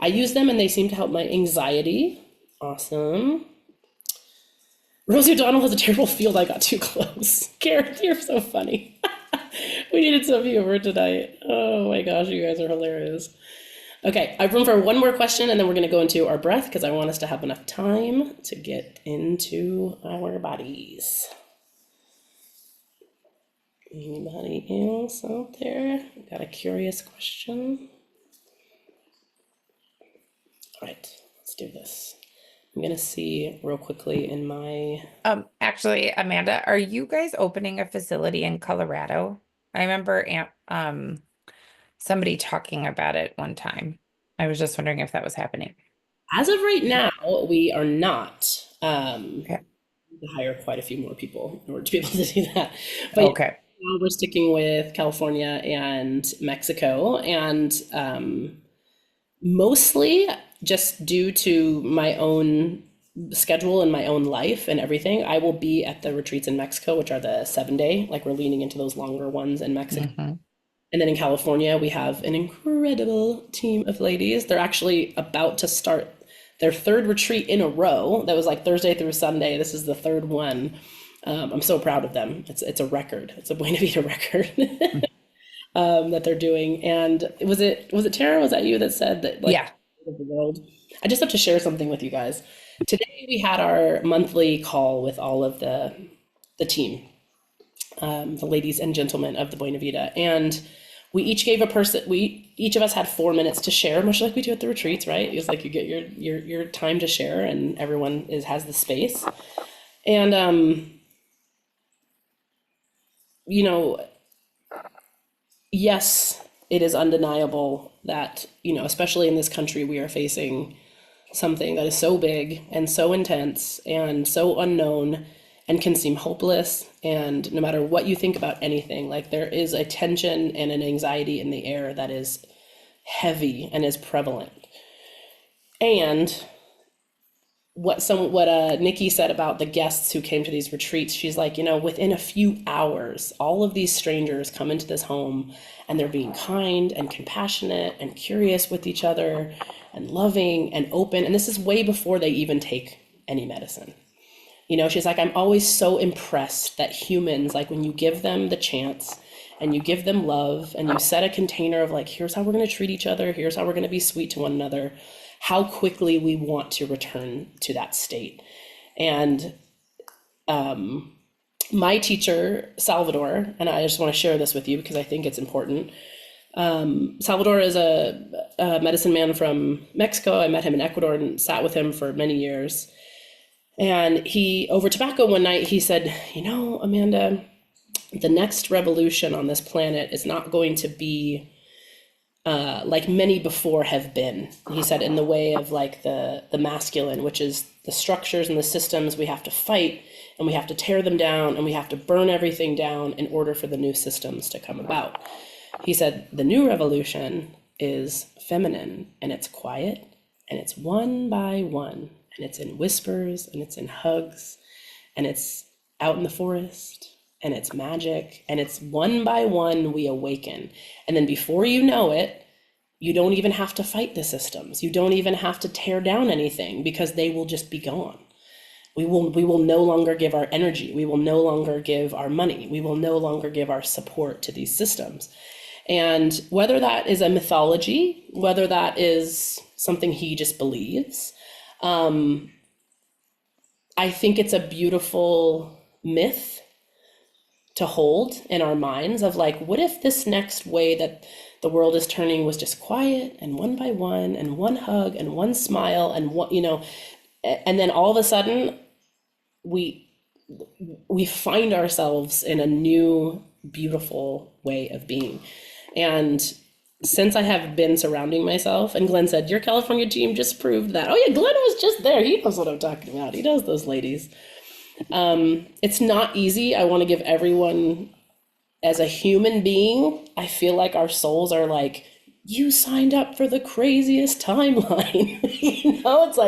I use them and they seem to help my anxiety. Awesome. Rosie O'Donnell has a terrible field. I got too close. Garrett, you're so funny. We needed some humor tonight. Oh my gosh, you guys are hilarious. Okay, I have room for one more question and then we're going to go into our breath because I want us to have enough time to get into our bodies. Anybody else out there? Got a curious question? All right, let's do this. I'm going to see real quickly in my... Actually, Amanda, are you guys opening a facility in Colorado? I remember somebody talking about it one time. I was just wondering if that was happening. As of right now, we are not. Okay. To hire quite a few more people in order to be able to do that. But Okay. now we're sticking with California and Mexico, and mostly just due to my own schedule and my own life and everything, I will be at the retreats in Mexico, which are the 7-day, like we're leaning into those longer ones in Mexico. Mhm. And then in California, we have an incredible team of ladies. They're actually about to start their third retreat in a row. That was like Thursday through Sunday. This is the third one. I'm so proud of them. It's a record. It's a Buena Vida record that they're doing. And was it Tara? Was that you that said that, like, Yeah. of the world? I just have to share something with you guys. Today we had our monthly call with all of the team, the ladies and gentlemen of the Buena Vida, and we each gave each of us had 4 minutes to share, much like we do at the retreats, right? It's like you get your time to share and everyone has the space. And yes, it is undeniable that, especially in this country, we are facing something that is so big and so intense and so unknown and can seem hopeless. And no matter what you think about anything, like there is a tension and an anxiety in the air that is heavy and is prevalent. And what Nikki said about the guests who came to these retreats, she's like, within a few hours, all of these strangers come into this home and they're being kind and compassionate and curious with each other and loving and open. And this is way before they even take any medicine. She's like, I'm always so impressed that humans, like when you give them the chance and you give them love and you set a container of like, here's how we're going to treat each other, here's how we're going to be sweet to one another, how quickly we want to return to that state. And my teacher, Salvador, and I just want to share this with you because I think it's important. Salvador is a medicine man from Mexico. I met him in Ecuador and sat with him for many years. And he, over tobacco one night, he said, you know, Amanda, the next revolution on this planet is not going to be like many before have been. He said, in the way of like the masculine, which is the structures and the systems we have to fight, and we have to tear them down, and we have to burn everything down in order for the new systems to come about. He said, the new revolution is feminine, and it's quiet, and it's one by one, and it's in whispers, and it's in hugs, and it's out in the forest, and it's magic, and it's one by one we awaken. And then before you know it, you don't even have to fight the systems. You don't even have to tear down anything, because they will just be gone. We will no longer give our energy. We will no longer give our money. We will no longer give our support to these systems. And whether that is a mythology, whether that is something he just believes, I think it's a beautiful myth to hold in our minds of like, what if this next way that the world is turning was just quiet and one by one and one hug and one smile and what, you know, and then all of a sudden we find ourselves in a new, beautiful way of being. And since I have been surrounding myself, and Glenn said, your California team just proved that. Oh yeah, Glenn was just there. He knows what I'm talking about. He knows those ladies. It's not easy. I want to give everyone, as a human being, I feel like our souls are like, you signed up for the craziest timeline. It's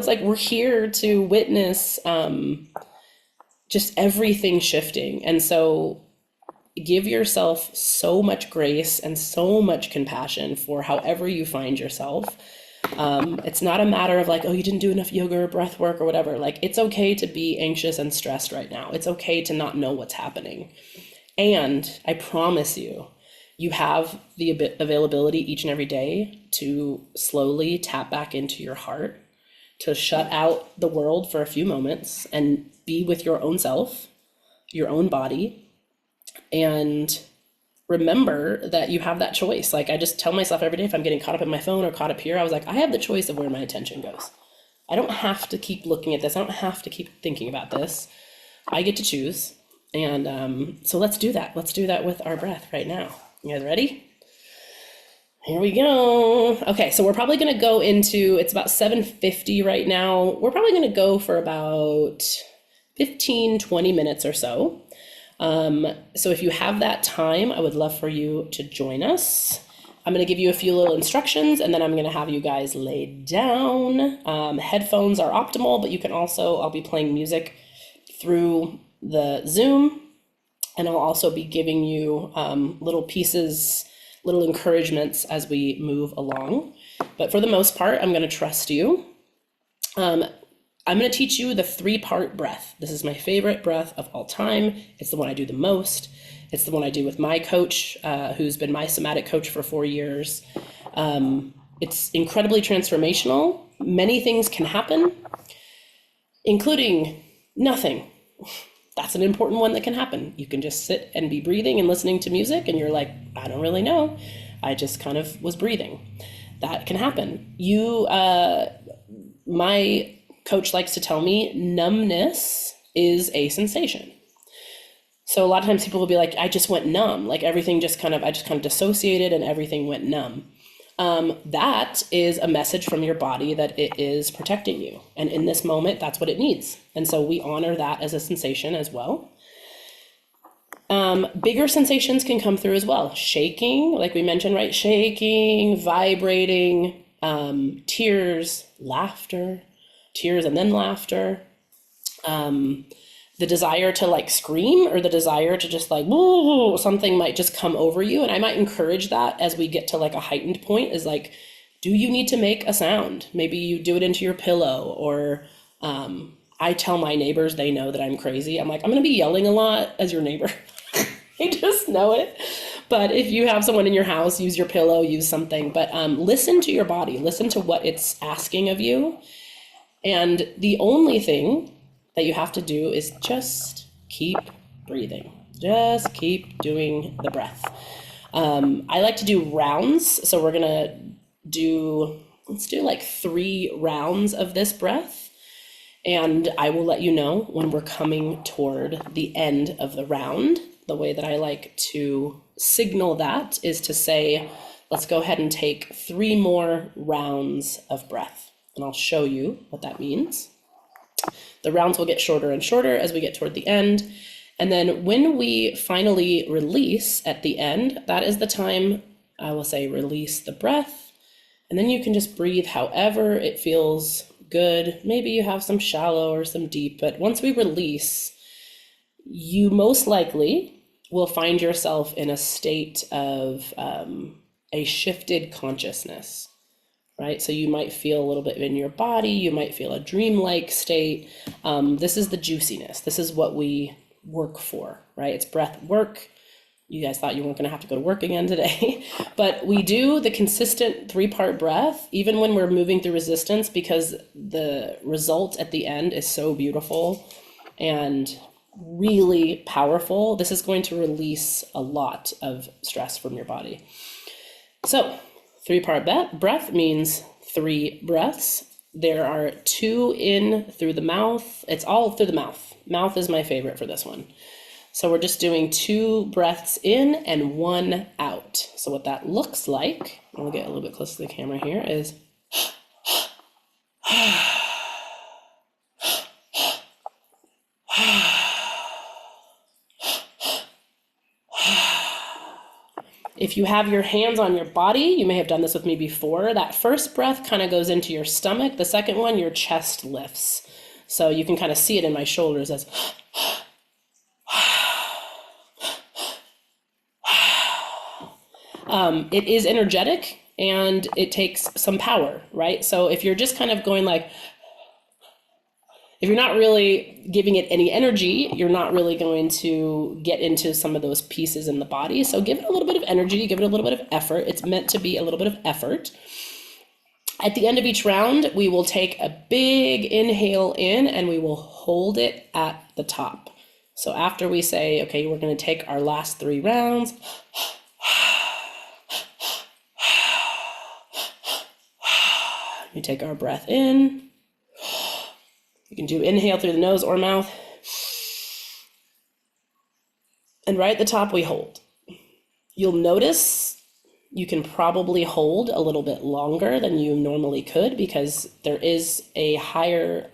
like we're here to witness just everything shifting. And so give yourself so much grace and so much compassion for however you find yourself. It's not a matter of like, oh, you didn't do enough yoga or breath work or whatever. Like, it's okay to be anxious and stressed right now. It's okay to not know what's happening. And I promise you, you have the availability each and every day to slowly tap back into your heart, to shut out the world for a few moments and be with your own self, your own body, and remember that you have that choice. Like, I just tell myself every day, if I'm getting caught up in my phone or caught up here, I was like, I have the choice of where my attention goes. I don't have to keep looking at this. I don't have to keep thinking about this. I get to choose. And so let's do that. Let's do that with our breath right now. You guys ready? Here we go. Okay, so we're probably going to go into, it's about 7:50 right now. We're probably going to go for about 15, 20 minutes or so. So if you have that time, I would love for you to join us. I'm going to give you a few little instructions, and then I'm going to have you guys lay down. Headphones are optimal, but you can also, I'll be playing music through the Zoom, and I'll also be giving you little pieces, little encouragements as we move along. But for the most part, I'm going to trust you. I'm going to teach you the 3-part breath. This is my favorite breath of all time. It's the one I do the most. It's the one I do with my coach, who's been my somatic coach for 4 years. It's incredibly transformational. Many things can happen, including nothing. That's an important one that can happen. You can just sit and be breathing and listening to music, and you're like, I don't really know. I just kind of was breathing. That can happen. My coach likes to tell me numbness is a sensation. So a lot of times people will be like, I just went numb. Like everything I just kind of dissociated and everything went numb. That is a message from your body that it is protecting you. And in this moment, that's what it needs. And so we honor that as a sensation as well. Bigger sensations can come through as well. Shaking, like we mentioned, right? Shaking, vibrating, tears, laughter, tears and then laughter. The desire to like scream, or the desire to just like, whoa, something might just come over you. And I might encourage that as we get to like a heightened point, is like, do you need to make a sound? Maybe you do it into your pillow, or I tell my neighbors, they know that I'm crazy. I'm like, I'm going to be yelling a lot as your neighbor. They just know it. But if you have someone in your house, use your pillow, use something. But listen to your body, listen to what it's asking of you. And the only thing that you have to do is just keep breathing. Just keep doing the breath. I like to do rounds. So we're gonna let's do like 3 rounds of this breath. And I will let you know when we're coming toward the end of the round. The way that I like to signal that is to say, let's go ahead and take 3 more rounds of breath. And I'll show you what that means. The rounds will get shorter and shorter as we get toward the end. And then when we finally release at the end, that is the time I will say release the breath. And then you can just breathe however it feels good. Maybe you have some shallow or some deep, but once we release, you most likely will find yourself in a state of a shifted consciousness, right? So you might feel a little bit in your body, you might feel a dreamlike state. This is the juiciness. This is what we work for, right? It's breath work. You guys thought you weren't going to have to go to work again today, but we do the consistent 3-part breath, even when we're moving through resistance, because the result at the end is so beautiful and really powerful. This is going to release a lot of stress from your body. So 3-part breath means 3 breaths. There are 2 in through the mouth. It's all through the mouth. Mouth is my favorite for this one. So we're just doing 2 breaths in and 1 out. So what that looks like, I'll get a little bit closer to the camera here, is if you have your hands on your body, you may have done this with me before. That first breath kind of goes into your stomach. The second one, your chest lifts. So you can kind of see it in my shoulders as it is energetic and it takes some power, right? So if you're just kind of going like, if you're not really giving it any energy, you're not really going to get into some of those pieces in the body. So give it a little bit of energy, give it a little bit of effort. It's meant to be a little bit of effort. At the end of each round, we will take a big inhale in and we will hold it at the top. So after we say, okay, we're going to take our last 3 rounds, we take our breath in. You can do inhale through the nose or mouth. And right at the top, we hold. You'll notice you can probably hold a little bit longer than you normally could because there is a higher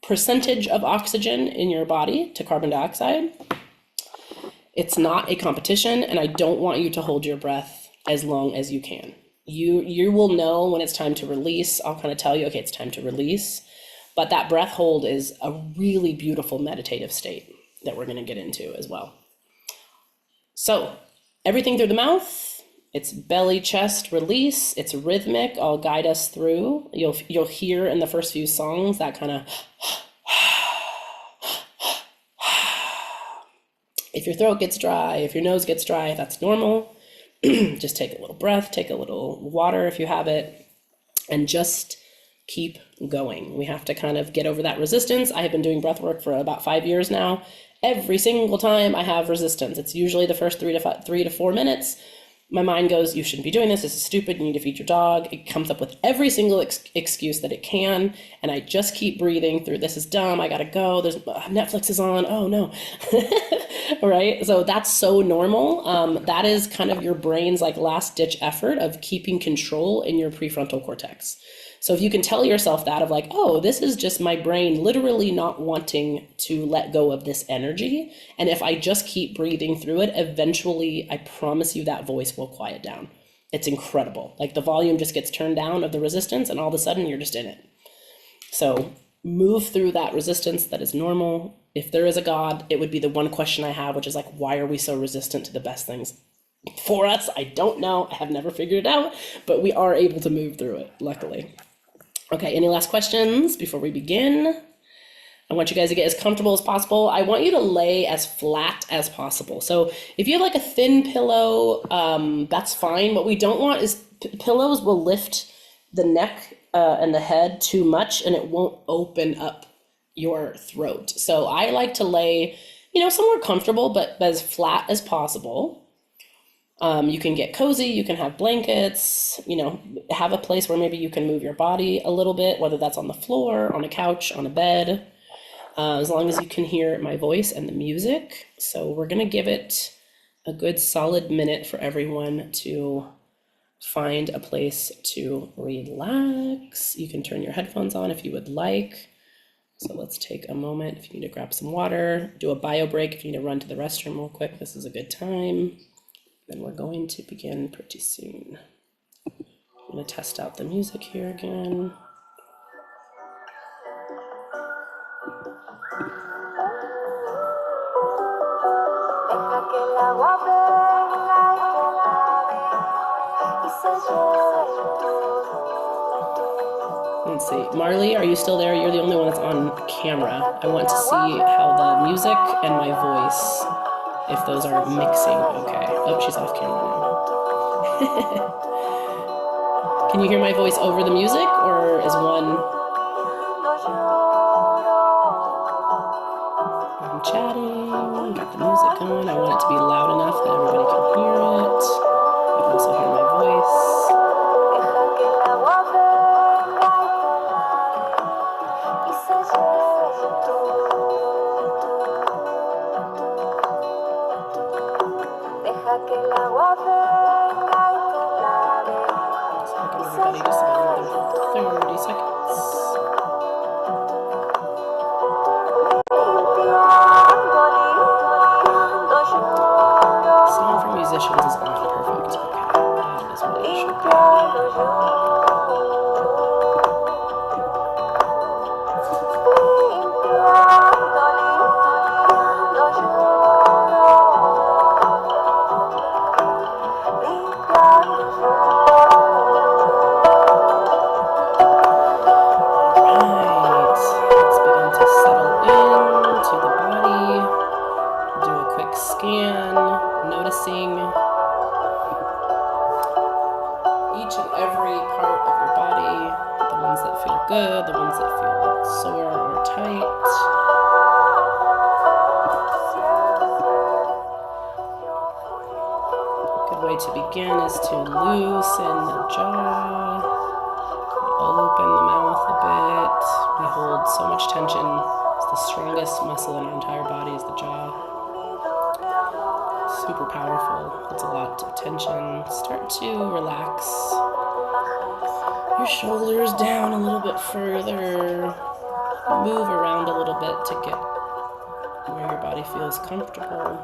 percentage of oxygen in your body to carbon dioxide. It's not a competition, and I don't want you to hold your breath as long as you can. You will know when it's time to release. I'll kind of tell you, okay, it's time to release. But that breath hold is a really beautiful meditative state that we're going to get into as well. So everything through the mouth, it's belly, chest, release. It's rhythmic. I'll guide us through. You'll hear in the first few songs that kind of, if your throat gets dry, if your nose gets dry, that's normal. Just take a little breath, take a little water if you have it, and just keep going. We have to kind of get over that resistance. I have been doing breath work for about 5 years now. Every single time I have resistance, it's usually the first 3 to 4 minutes. My mind goes, you shouldn't be doing this. This is stupid. You need to feed your dog. It comes up with every single excuse that it can. And I just keep breathing through. This is dumb. I got to go. Netflix is on. Oh no. Right. So that's so normal. That is kind of your brain's like last ditch effort of keeping control in your prefrontal cortex. So if you can tell yourself that of like, oh, this is just my brain literally not wanting to let go of this energy. And if I just keep breathing through it, eventually, I promise you that voice will quiet down. It's incredible. Like the volume just gets turned down of the resistance and all of a sudden you're just in it. So move through that resistance. That is normal. If there is a God, it would be the one question I have, which is like, why are we so resistant to the best things for us? I don't know. I have never figured it out, but we are able to move through it, luckily. Okay, any last questions before we begin? I want you guys to get as comfortable as possible. I want you to lay as flat as possible. So if you have like a thin pillow, that's fine. What we don't want is pillows will lift the neck and the head too much and it won't open up your throat. So I like to lay, somewhere comfortable, but as flat as possible. You can get cozy, you can have blankets, have a place where maybe you can move your body a little bit, whether that's on the floor, on a couch, on a bed, as long as you can hear my voice and the music. So we're going to give it a good solid minute for everyone to find a place to relax. You can turn your headphones on if you would like. So let's take a moment. If you need to grab some water, do a bio break. If you need to run to the restroom real quick, this is a good time. Then we're going to begin pretty soon. I'm going to test out the music here again. Let's see. Marley, are you still there? You're the only one that's on camera. I want to see how the music and my voice, if those are mixing okay. Oh, she's off camera now. Can you hear my voice over the music, or is one... I'm chatting, got the music going. I want it to be loud enough that everybody can hear it. You can also hear my voice. Everybody just about another 30 seconds. Sound for musicians is off perfect. Okay, that is what it should be. Good, the ones that feel sore or tight. Good way to begin is to loosen the jaw, open the mouth a bit. We hold so much tension. It's the strongest muscle in our entire body is the jaw. Super powerful. It's a lot of tension. Start to relax your shoulders down a little bit further. Move around a little bit to get where your body feels comfortable.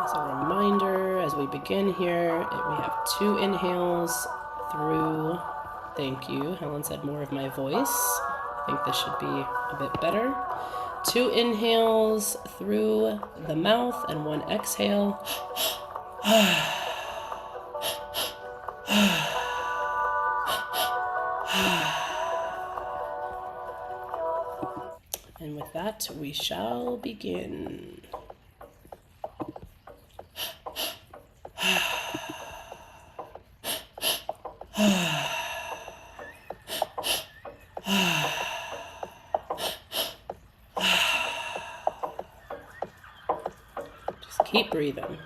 As a reminder, as we begin here, we have 2 inhales through. Thank you. Helen said more of my voice. I think this should be a bit better. 2 inhales through the mouth and 1 exhale. And with that, we shall begin. Just keep breathing.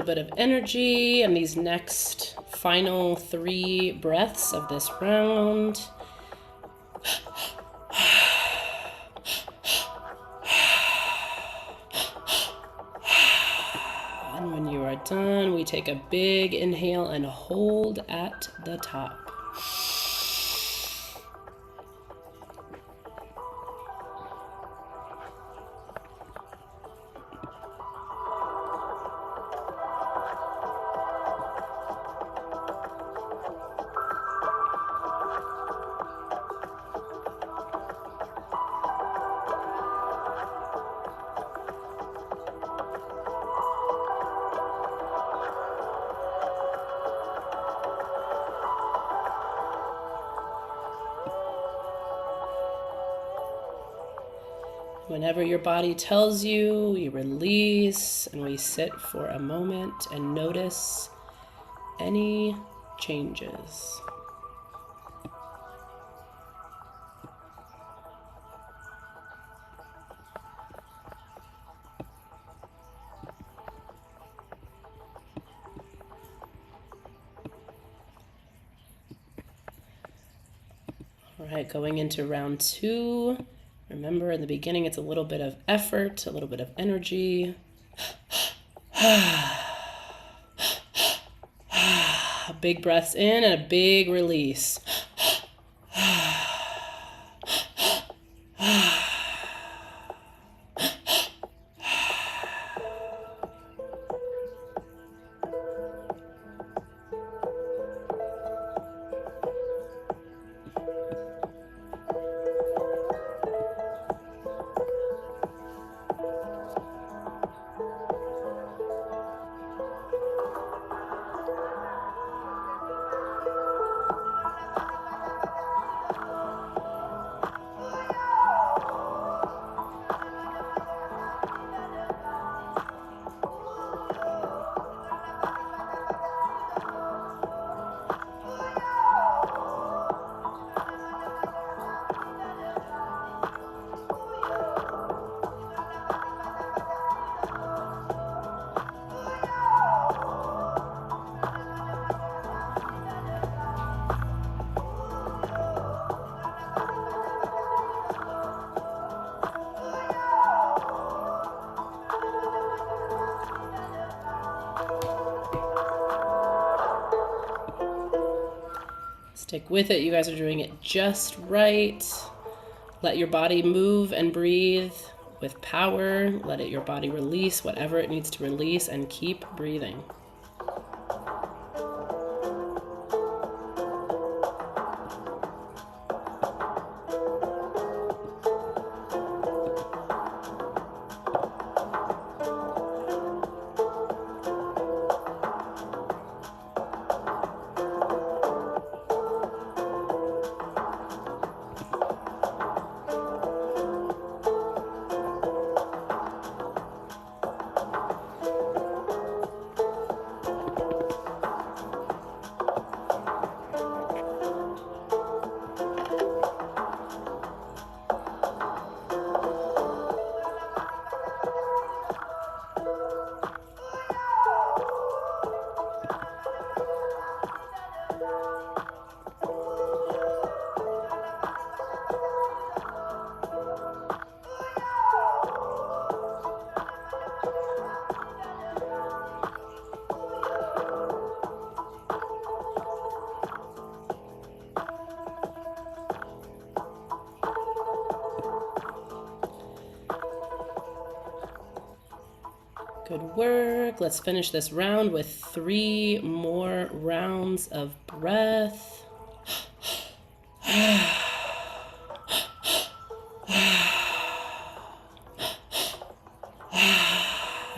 bit of energy in these next final 3 breaths of this round. And when you are done, we take a big inhale and hold at the top. Whenever your body tells you, we release and we sit for a moment and notice any changes. All right, going into round 2. Remember, in the beginning, it's a little bit of effort, a little bit of energy. Big breaths in and a big release. Stick with it. You guys are doing it just right. Let your body move and breathe with power. Let your body release whatever it needs to release and keep breathing. Good work. Let's finish this round with 3 more rounds of breath.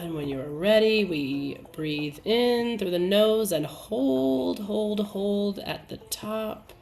And when you're ready, we breathe in through the nose and hold at the top.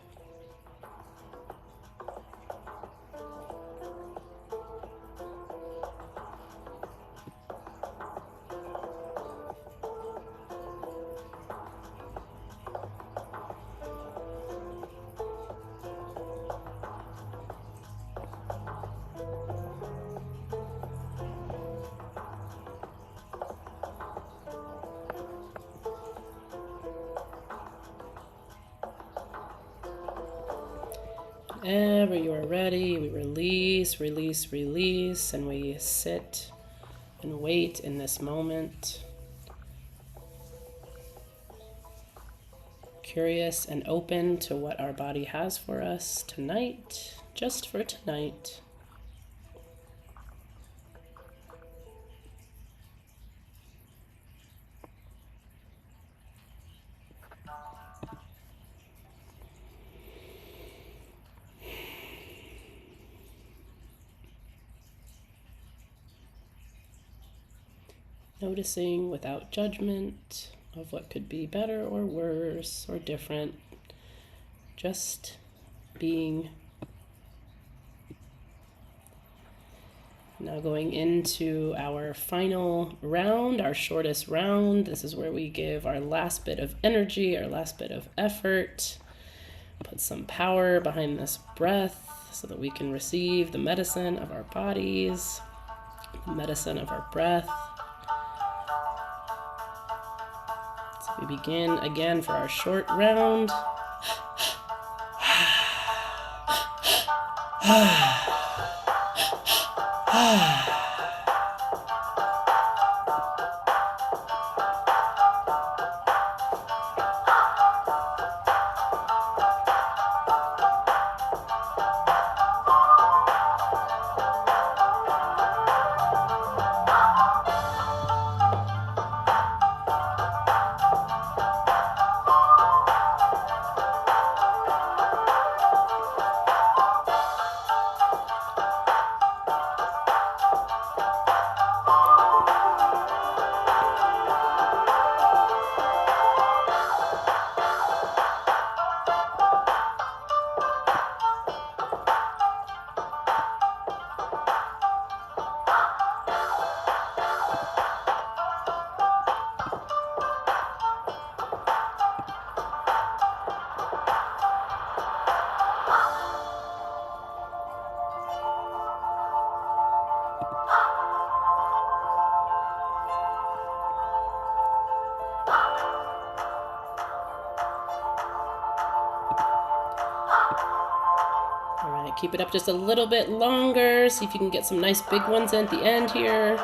Whenever you are ready, we release, release, release, and we sit and wait in this moment. Curious and open to what our body has for us tonight, just for tonight. Noticing without judgment of what could be better or worse or different, just being. Now going into our final round, our shortest round. This is where we give our last bit of energy, our last bit of effort. Put some power behind this breath so that we can receive the medicine of our bodies, the medicine of our breath. So we begin again for our short round. All right, keep it up just a little bit longer. See if you can get some nice big ones in at the end here.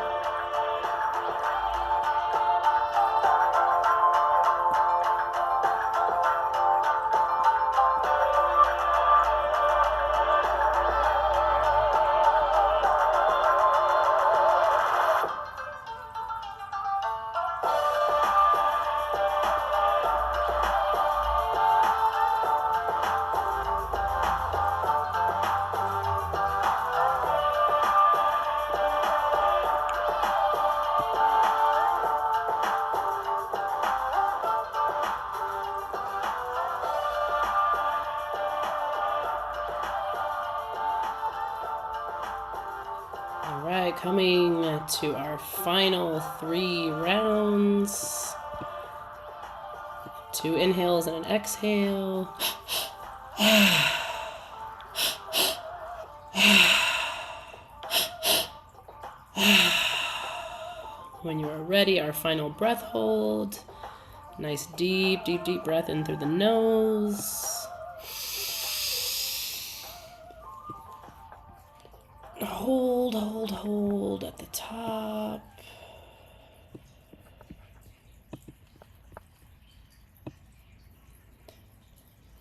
All right, coming to our final 3 rounds. 2 inhales and an exhale. When you are ready, our final breath hold. Nice deep, deep, deep breath in through the nose. Hold, hold, hold at the top.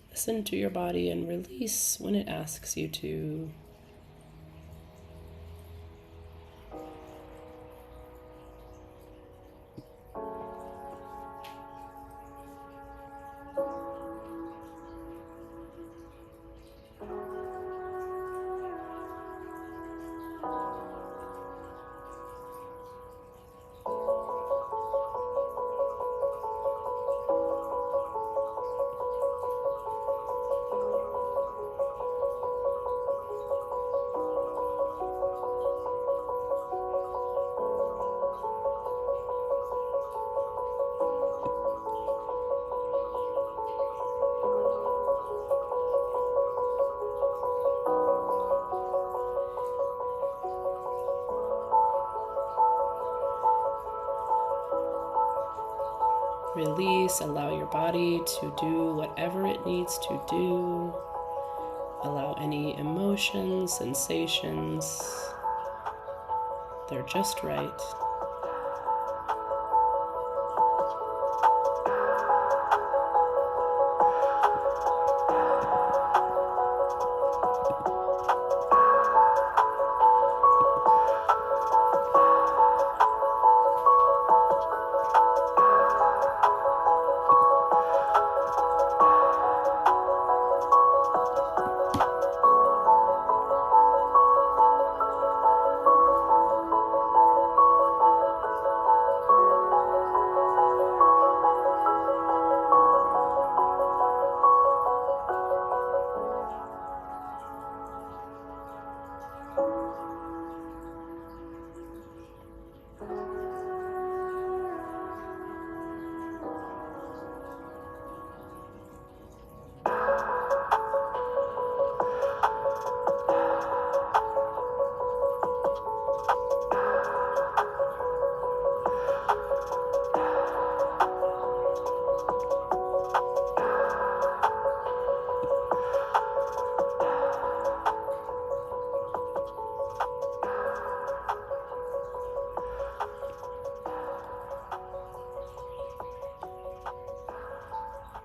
Listen to your body and release when it asks you to. Release, allow your body to do whatever it needs to do. Allow any emotions, sensations, they're just right.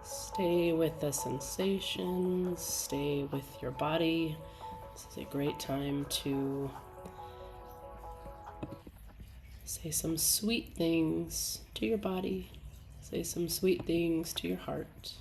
Stay with the sensations, stay with your body. This is a great time to say some sweet things to your body, say some sweet things to your heart.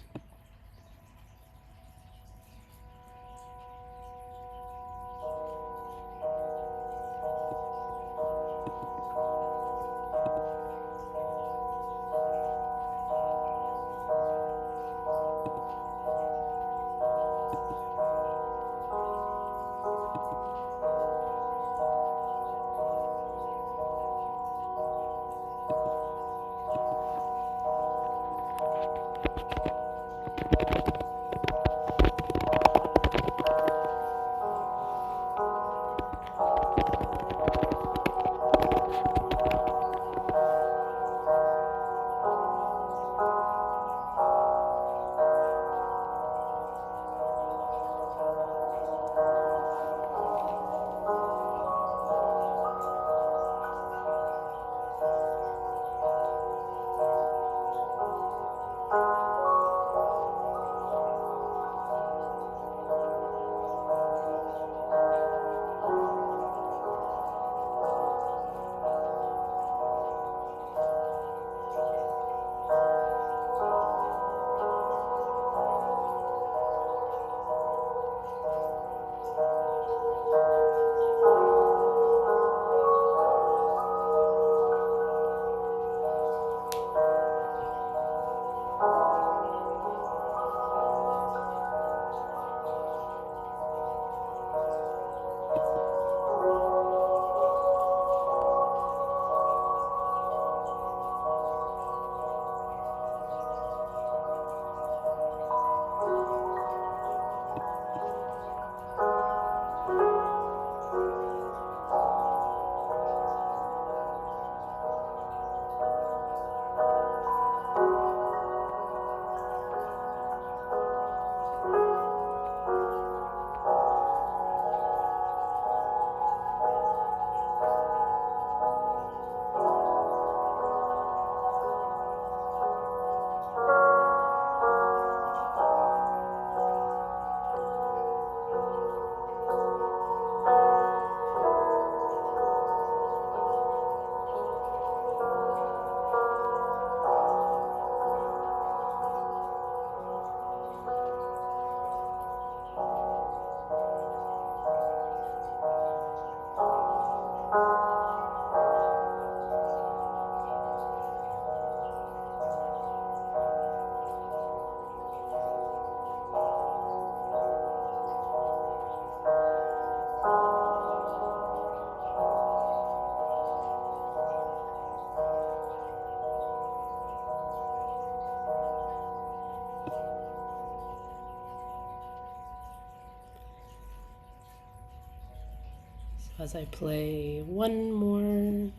As I play one more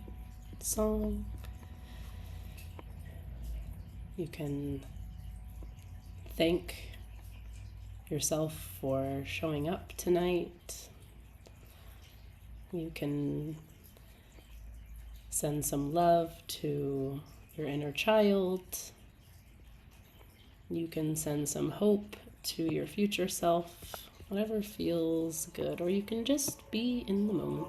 song, you can thank yourself for showing up tonight. You can send some love to your inner child. You can send some hope to your future self, whatever feels good, or you can just be in the moment.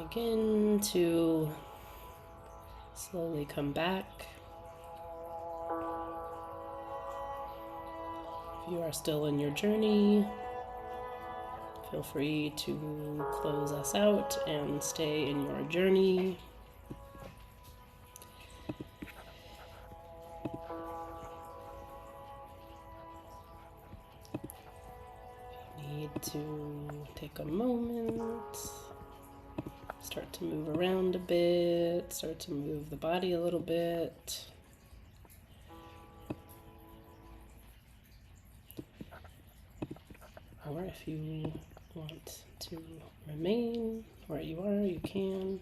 Begin to slowly come back. If you are still in your journey, feel free to close us out and stay in your journey. If you need to take a moment, start to move around a bit, start to move the body a little bit. Or if you want to remain where you are, you can.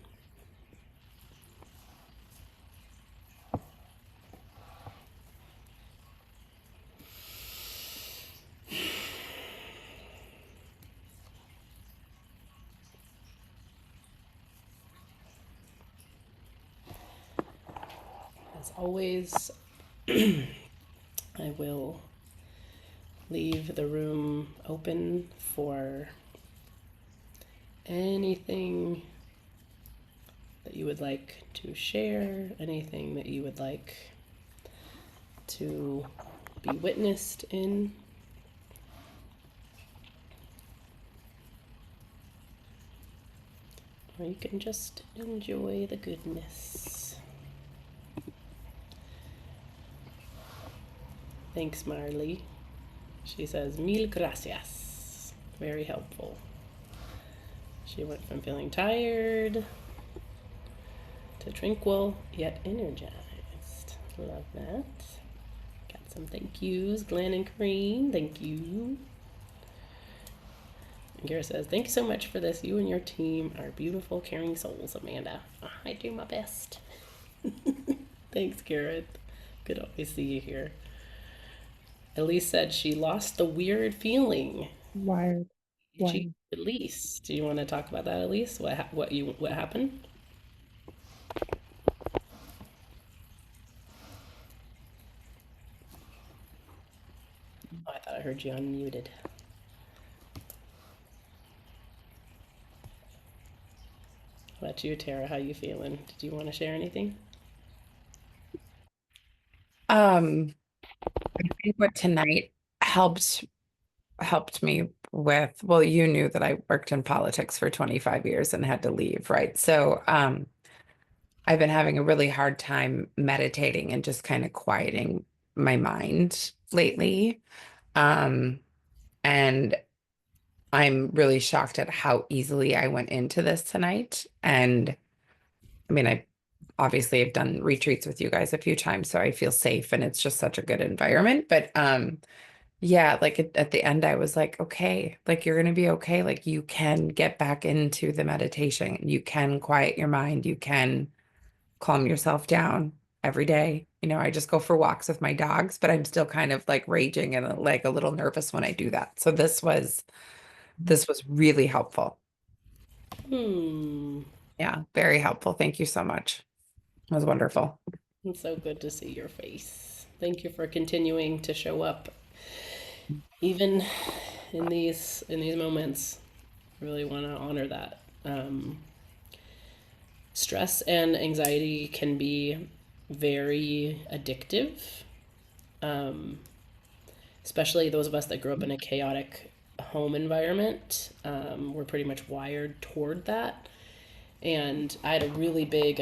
As always, I will leave the room open for anything that you would like to share, anything that you would like to be witnessed in. Or you can just enjoy the goodness. Thanks, Marley. She says, mil gracias. Very helpful. She went from feeling tired to tranquil yet energized. Love that. Got some thank yous. Glenn and Kareen, thank you. And Gara says, thank you so much for this. You and your team are beautiful, caring souls, Amanda. I do my best. Thanks, Garrett. Good to always see you here. Elise said she lost the weird feeling. Wired. Elise, do you want to talk about that, Elise? What happened? Oh, I thought I heard you unmuted. How about you, Tara? How you feeling? Did you want to share anything? Um, I think what tonight helped me with, well, you knew that I worked in politics for 25 years and had to leave, right? So, I've been having a really hard time meditating and just kind of quieting my mind lately. Um, and I'm really shocked at how easily I went into this tonight. And I mean, I obviously have done retreats with you guys a few times, so I feel safe and it's just such a good environment. But yeah, like at the end, I was like, okay, like you're gonna be okay. Like you can get back into the meditation. You can quiet your mind. You can calm yourself down every day. I just go for walks with my dogs, but I'm still kind of like raging and like a little nervous when I do that. So this was really helpful. Hmm. Yeah, very helpful. Thank you so much. It was wonderful. It's so good to see your face. Thank you for continuing to show up, even in these moments. Really want to honor that. Stress and anxiety can be very addictive, um, especially those of us that grew up in a chaotic home environment. We're pretty much wired toward that. And I had a really big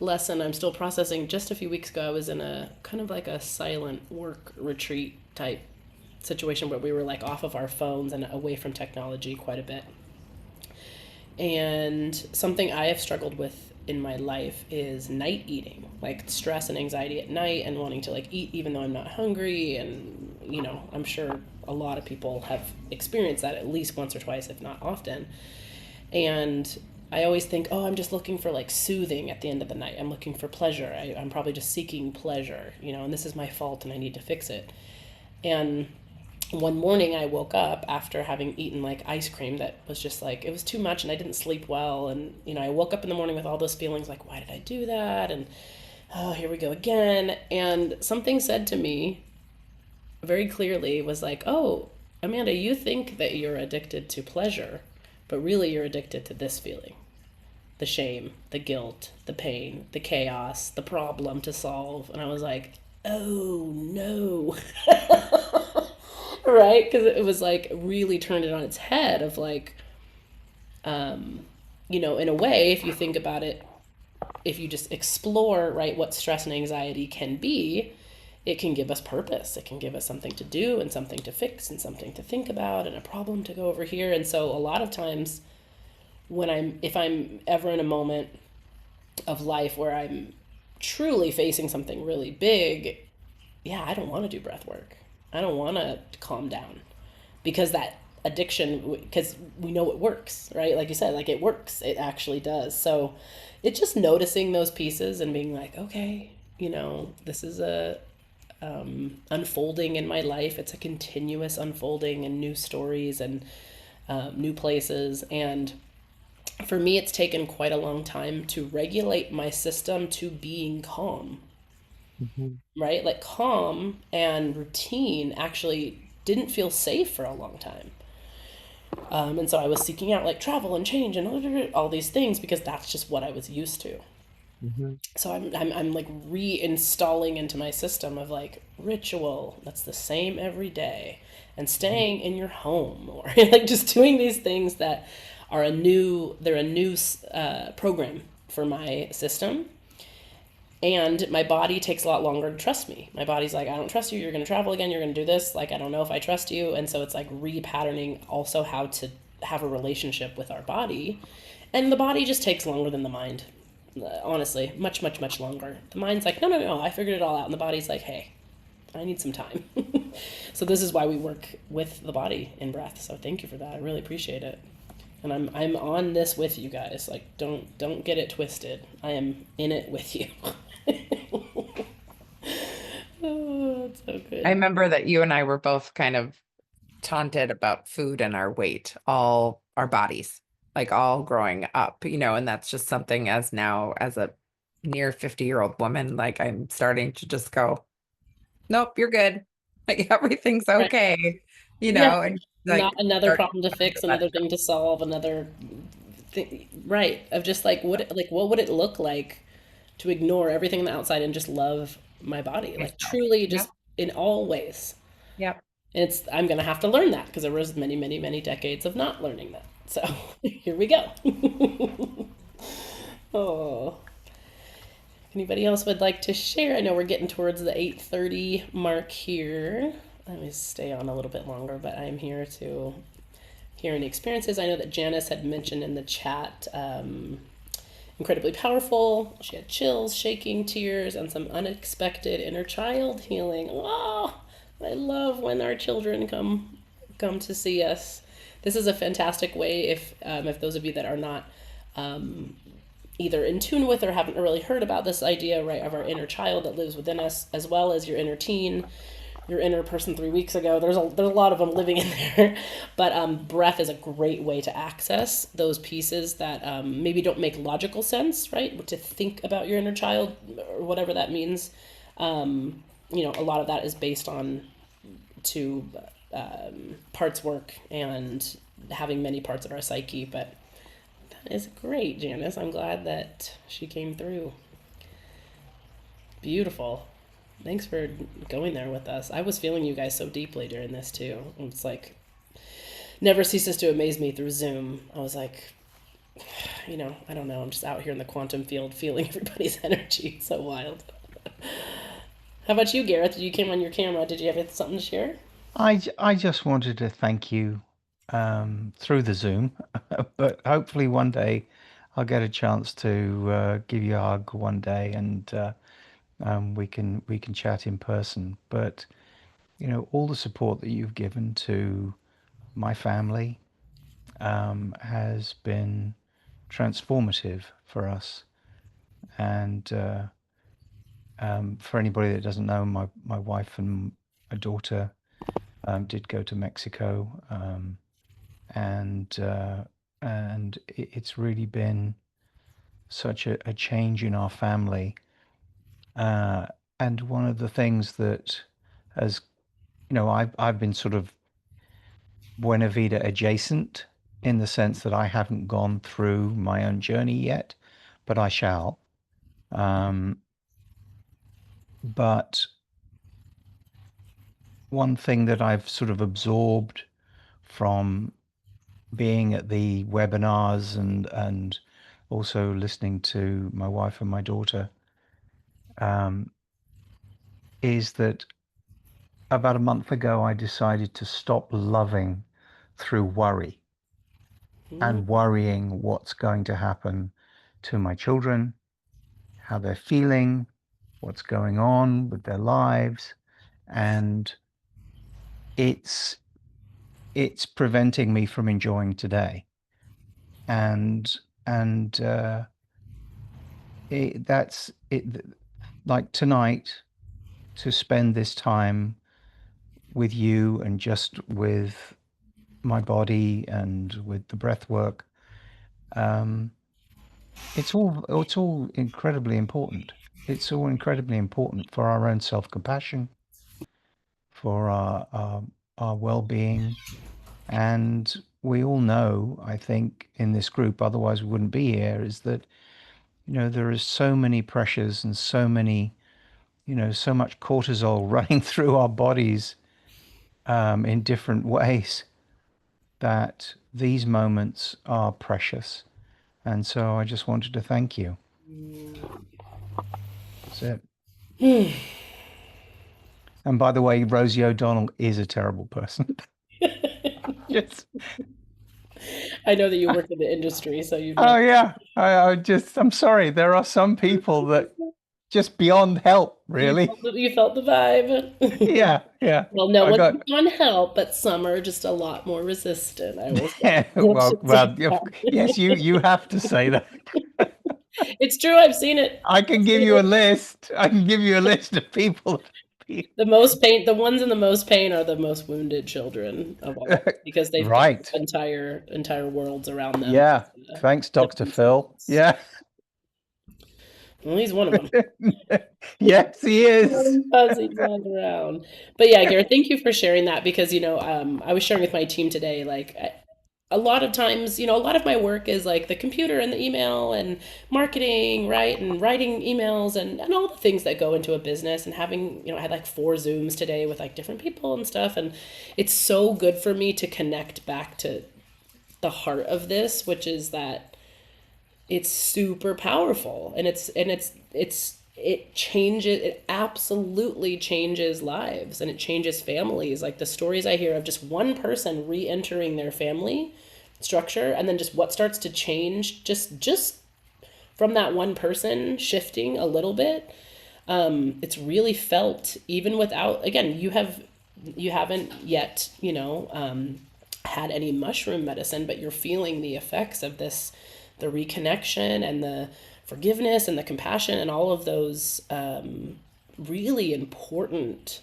lesson I'm still processing. Just a few weeks ago, I was in a kind of like a silent work retreat type situation where we were like off of our phones and away from technology quite a bit. And something I have struggled with in my life is night eating, like stress and anxiety at night and wanting to like eat even though I'm not hungry. And, I'm sure a lot of people have experienced that at least once or twice, if not often. And I always think, oh, I'm just looking for like soothing at the end of the night. I'm looking for pleasure. I'm probably just seeking pleasure, and this is my fault and I need to fix it. And one morning I woke up after having eaten like ice cream that was just like, it was too much and I didn't sleep well. And, I woke up in the morning with all those feelings like, why did I do that? And, oh, here we go again. And something said to me very clearly was like, oh, Amanda, you think that you're addicted to pleasure, but really you're addicted to this feeling: the shame, the guilt, the pain, the chaos, the problem to solve. And I was like, oh no. Right? Because it was like really turned it on its head of like, in a way, if you think about it, if you just explore, right, what stress and anxiety can be, it can give us purpose. It can give us something to do and something to fix and something to think about and a problem to go over here. And so a lot of times if I'm ever in a moment of life where I'm truly facing something really big, yeah, I don't want to do breath work. I don't want to calm down because that addiction, because we know it works, right? Like you said, like it works. It actually does. So it's just noticing those pieces and being like, okay, this is a unfolding in my life. It's a continuous unfolding and new stories and new places. And for me, it's taken quite a long time to regulate my system to being calm, Mhm. right? Like calm and routine actually didn't feel safe for a long time. And so I was seeking out like travel and change and all these things because that's just what I was used to. Mhm. So I'm like reinstalling into my system of like ritual that's the same every day and staying in your home or like just doing these things that they're a new program for my system. And my body takes a lot longer to trust me. My body's like, I don't trust you. You're going to travel again. You're going to do this. Like, I don't know if I trust you. And so it's like repatterning also how to have a relationship with our body. And the body just takes longer than the mind. Honestly, much, much, much longer. The mind's like, no, no, no, I figured it all out. And the body's like, hey, I need some time. So this is why we work with the body in breath. So thank you for that. I really appreciate it. And I'm on this with you guys. Like don't get it twisted. I am in it with you. Oh, it's so I good. remember that you and I were both kind of taunted about food and our weight, all our bodies, like all growing up, and that's just something as now as a near 50-year-old woman, like I'm starting to just go, nope, you're good. Like everything's Right. okay, Yeah. and Not like another start problem to to fix, let it another thing to solve, another right, of just like what would it look like to ignore everything on the outside and just love my body, like Myself. truly just Yep. in all ways. Yep. And I'm gonna have to learn that because there was many, many, many decades of not learning that. So here we go. Oh, anybody else would like to share? I know we're getting towards the 8:30 mark here. Let me stay on a little bit longer, but I'm here to hear any experiences. I know that Janice had mentioned in the chat incredibly powerful. She had chills, shaking, tears, and some unexpected inner child healing. Oh, I love when our children come to see us. This is a fantastic way if those of you that are not either in tune with or haven't really heard about this idea, right, of our inner child that lives within us, as well as your inner teen, your inner person 3 weeks ago. There's a lot of them living in there, but breath is a great way to access those pieces that maybe don't make logical sense, right? To think about your inner child or whatever that means. A lot of that is based on to parts work and having many parts of our psyche, but that is great, Janice. I'm glad that she came through. Beautiful. Thanks for going there with us. I was feeling you guys so deeply during this too. It's like never ceases to amaze me through Zoom. I was like, I don't know. I'm just out here in the quantum field feeling everybody's energy. It's so wild. How about you, Gareth? You came on your camera. Did you have something to share? I just wanted to thank you through the Zoom, but hopefully one day I'll get a chance to give you a hug one day, and we can chat in person. But all the support that you've given to my family has been transformative for us. And for anybody that doesn't know, my wife and my daughter did go to Mexico. And it's really been such a change in our family. Uh, and one of the things that has, I've been sort of Buena Vida adjacent in the sense that I haven't gone through my own journey yet, but I shall. Um, but one thing that I've sort of absorbed from being at the webinars and also listening to my wife and my daughter um, is that about a month ago I decided to stop loving through worry Mm, and worrying what's going to happen to my children, how they're feeling, what's going on with their lives, and it's it's preventing me from enjoying today. And that's it. Like tonight, to spend this time with you and just with my body and with the breath work, um, it's all incredibly important. It's all incredibly important for our own self-compassion, for our well-being. And we all know, I think, in this group, otherwise we wouldn't be here, is that, there is so many pressures and so many, so much cortisol running through our bodies in different ways that these moments are precious. And so I just wanted to thank you. That's it. And by the way, Rosie O'Donnell is a terrible person. Yes. I know that you work in the industry, so you know. Oh yeah. I'm sorry. There are some people that just beyond help, really. You felt the vibe. Yeah, yeah. Well, no I one's got on help, but some are just a lot more resistant, I will say. Let's well, just say well, that. yes, you have to say that. It's true. I've seen it. I I've can give seen you a it. list. I can give you a list of people. The most pain, the ones in the most pain are the most wounded children of all because they've built Right. entire worlds around them. Yeah. Thanks, Dr. Phil. Defenses. Yeah. Well, he's one of them. Yes, he is. Warm fuzzies all around. But yeah, Garrett, thank you for sharing that because I was sharing with my team today, like a lot of times, a lot of my work is like the computer and the email and marketing, right? And writing emails and all the things that go into a business and having, I had like 4 Zooms today with like different people and stuff. And it's so good for me to connect back to the heart of this, which is that it's super powerful and it changes, it absolutely changes lives and it changes families. Like the stories I hear of just one person re-entering their family structure and then just what starts to change just from that one person shifting a little bit. It's really felt even without, again, you haven't yet, had any mushroom medicine, but you're feeling the effects of this, the reconnection and the forgiveness and the compassion and all of those really important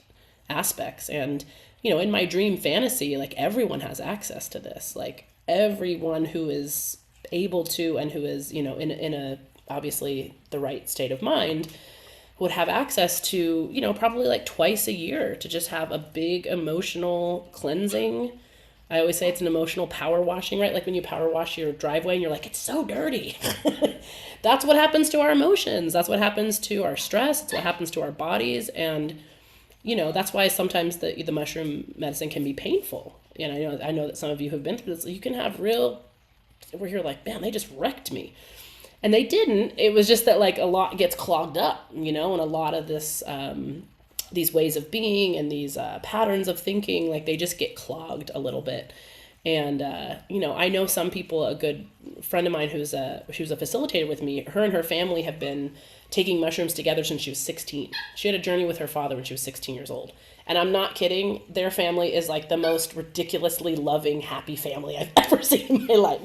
aspects. And, in my dream fantasy, like everyone has access to this. Like everyone who is able to and who is, in a obviously the right state of mind would have access to, probably like twice a year to just have a big emotional cleansing. I always say it's an emotional power washing, right? Like when you power wash your driveway and you're like, it's so dirty. That's what happens to our emotions. That's what happens to our stress. It's what happens to our bodies. And, that's why sometimes the mushroom medicine can be painful. I know that some of you have been through this. You can have real, where you're like, man, they just wrecked me. And they didn't. It was just that like a lot gets clogged up, and a lot of this, these ways of being and these patterns of thinking, like they just get clogged a little bit. And I know some people. A good friend of mine she was a facilitator with me. Her and her family have been taking mushrooms together since she was 16. She had a journey with her father when she was 16 years old. And I'm not kidding. Their family is like the most ridiculously loving, happy family I've ever seen in my life.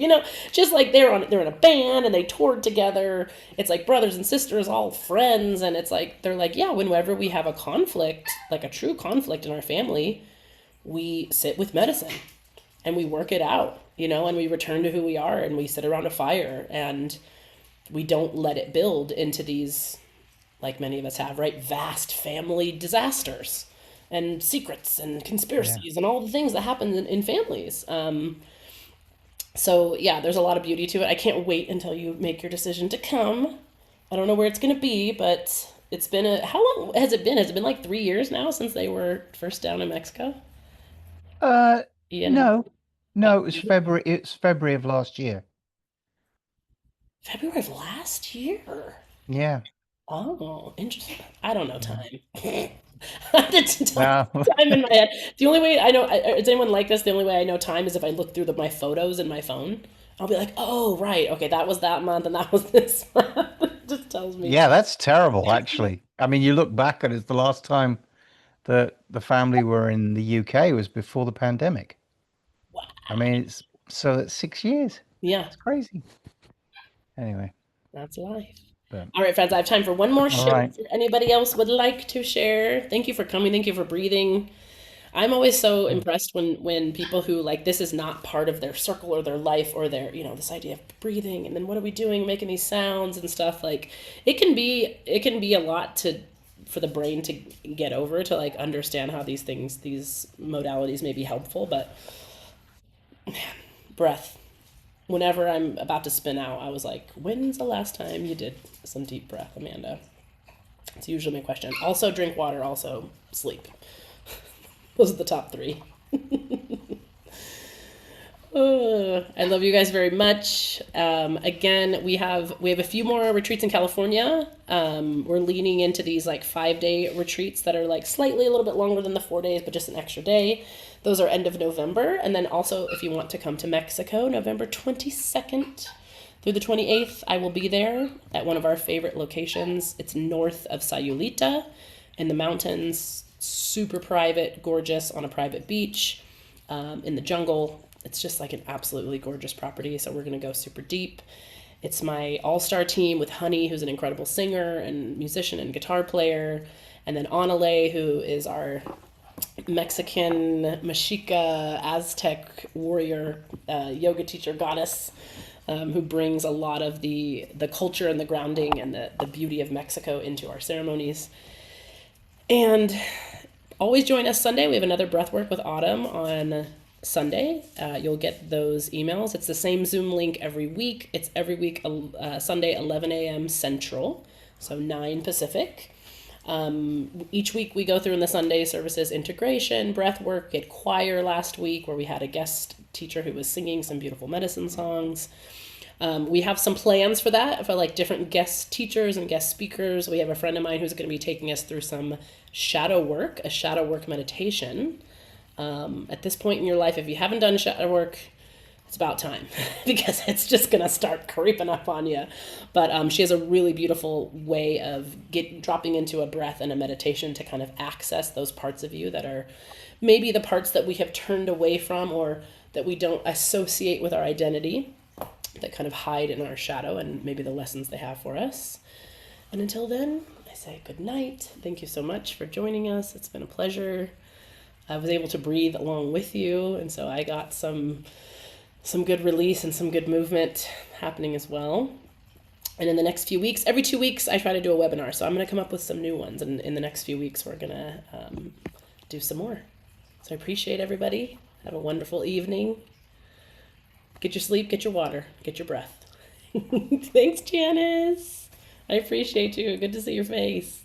Just like they're in a band and they toured together. It's like brothers and sisters, all friends, and it's like they're like, yeah, whenever we have a conflict, like a true conflict in our family, we sit with medicine and we work it out, and we return to who we are and we sit around a fire and we don't let it build into these, like many of us have, right? Vast family disasters and secrets and Yeah. conspiracies and all the things that happen in families. So yeah, there's a lot of beauty to it. I can't wait until you make your decision to come. I don't know where it's going to be, but it's been how long has it been? Has it been like 3 years now since they were first down in Mexico? Uh, Yeah. no, no, it was February. It's February of last year. February of last year. Yeah. Oh, interesting. I don't know Yeah. time. I didn't tell No. time in my head. The only way I know, is anyone like this? The only way I know time is if I look through my photos in my phone. I'll be like, oh, right. Okay, that was that month and that was this month. It just tells me. Yeah, that's terrible, actually. I mean, you look back at it, the last time that the family were in the UK was before the pandemic. Wow. I mean, it's 6 years. Yeah, It's crazy. Anyway, that's life. but All right, friends, I have time for one more all share. right. If anybody else would like to share, thank you for coming. Thank you for breathing. I'm always so Mm. impressed when people who like this is not part of their circle or their life or their, this idea of breathing and then what are we doing making these sounds and stuff, like it can be a lot to for the brain to get over, to like understand how these modalities may be helpful. But breath, whenever I'm about to spin out, I was like, when's the last time you did some deep breath, Amanda? It's usually my question. Also drink water, also sleep. Those are the top three. I love you guys very much. Again, we have a few more retreats in California. We're leaning into these like 5-day retreats that are like slightly a little bit longer than the 4 days, but just an extra day. Those are end of November, and then also if you want to come to Mexico, November 22nd through the 28th, I will be there at one of our favorite locations. It's north of Sayulita in the mountains, super private, gorgeous, on a private beach, in the jungle. It's just like an absolutely gorgeous property. So we're going to go super deep. It's my all-star team with Honey, who's an incredible singer and musician and guitar player. And then Anale, who is our Mexican, Mexica, Aztec warrior, yoga teacher, goddess, who brings a lot of the culture and the grounding and the beauty of Mexico into our ceremonies. And always join us Sunday. We have another breathwork with Autumn on Sunday. You'll get those emails. It's the same Zoom link every week. It's every week, Sunday, 11 a.m. Central, so 9 Pacific. Each week we go through in the Sunday services integration, breath work, did choir last week where we had a guest teacher who was singing some beautiful medicine songs. We have some plans for that, for like different guest teachers and guest speakers. We have a friend of mine who's going to be taking us through some shadow work, a shadow work meditation. At this point in your life, if you haven't done shadow work, it's about time because it's just going to start creeping up on you. But she has a really beautiful way of dropping into a breath and a meditation to kind of access those parts of you that are maybe the parts that we have turned away from or that we don't associate with our identity, that kind of hide in our shadow and maybe the lessons they have for us. And until then, I say good night. Thank you so much for joining us. It's been a pleasure. I was able to breathe along with you, and so I got some good release and some good movement happening as well. And in the next few weeks, every 2 weeks, I try to do a webinar. So I'm going to come up with some new ones. And in the next few weeks, we're going to do some more. So I appreciate everybody. Have a wonderful evening. Get your sleep, get your water, get your breath. Thanks, Janice. I appreciate you. Good to see your face.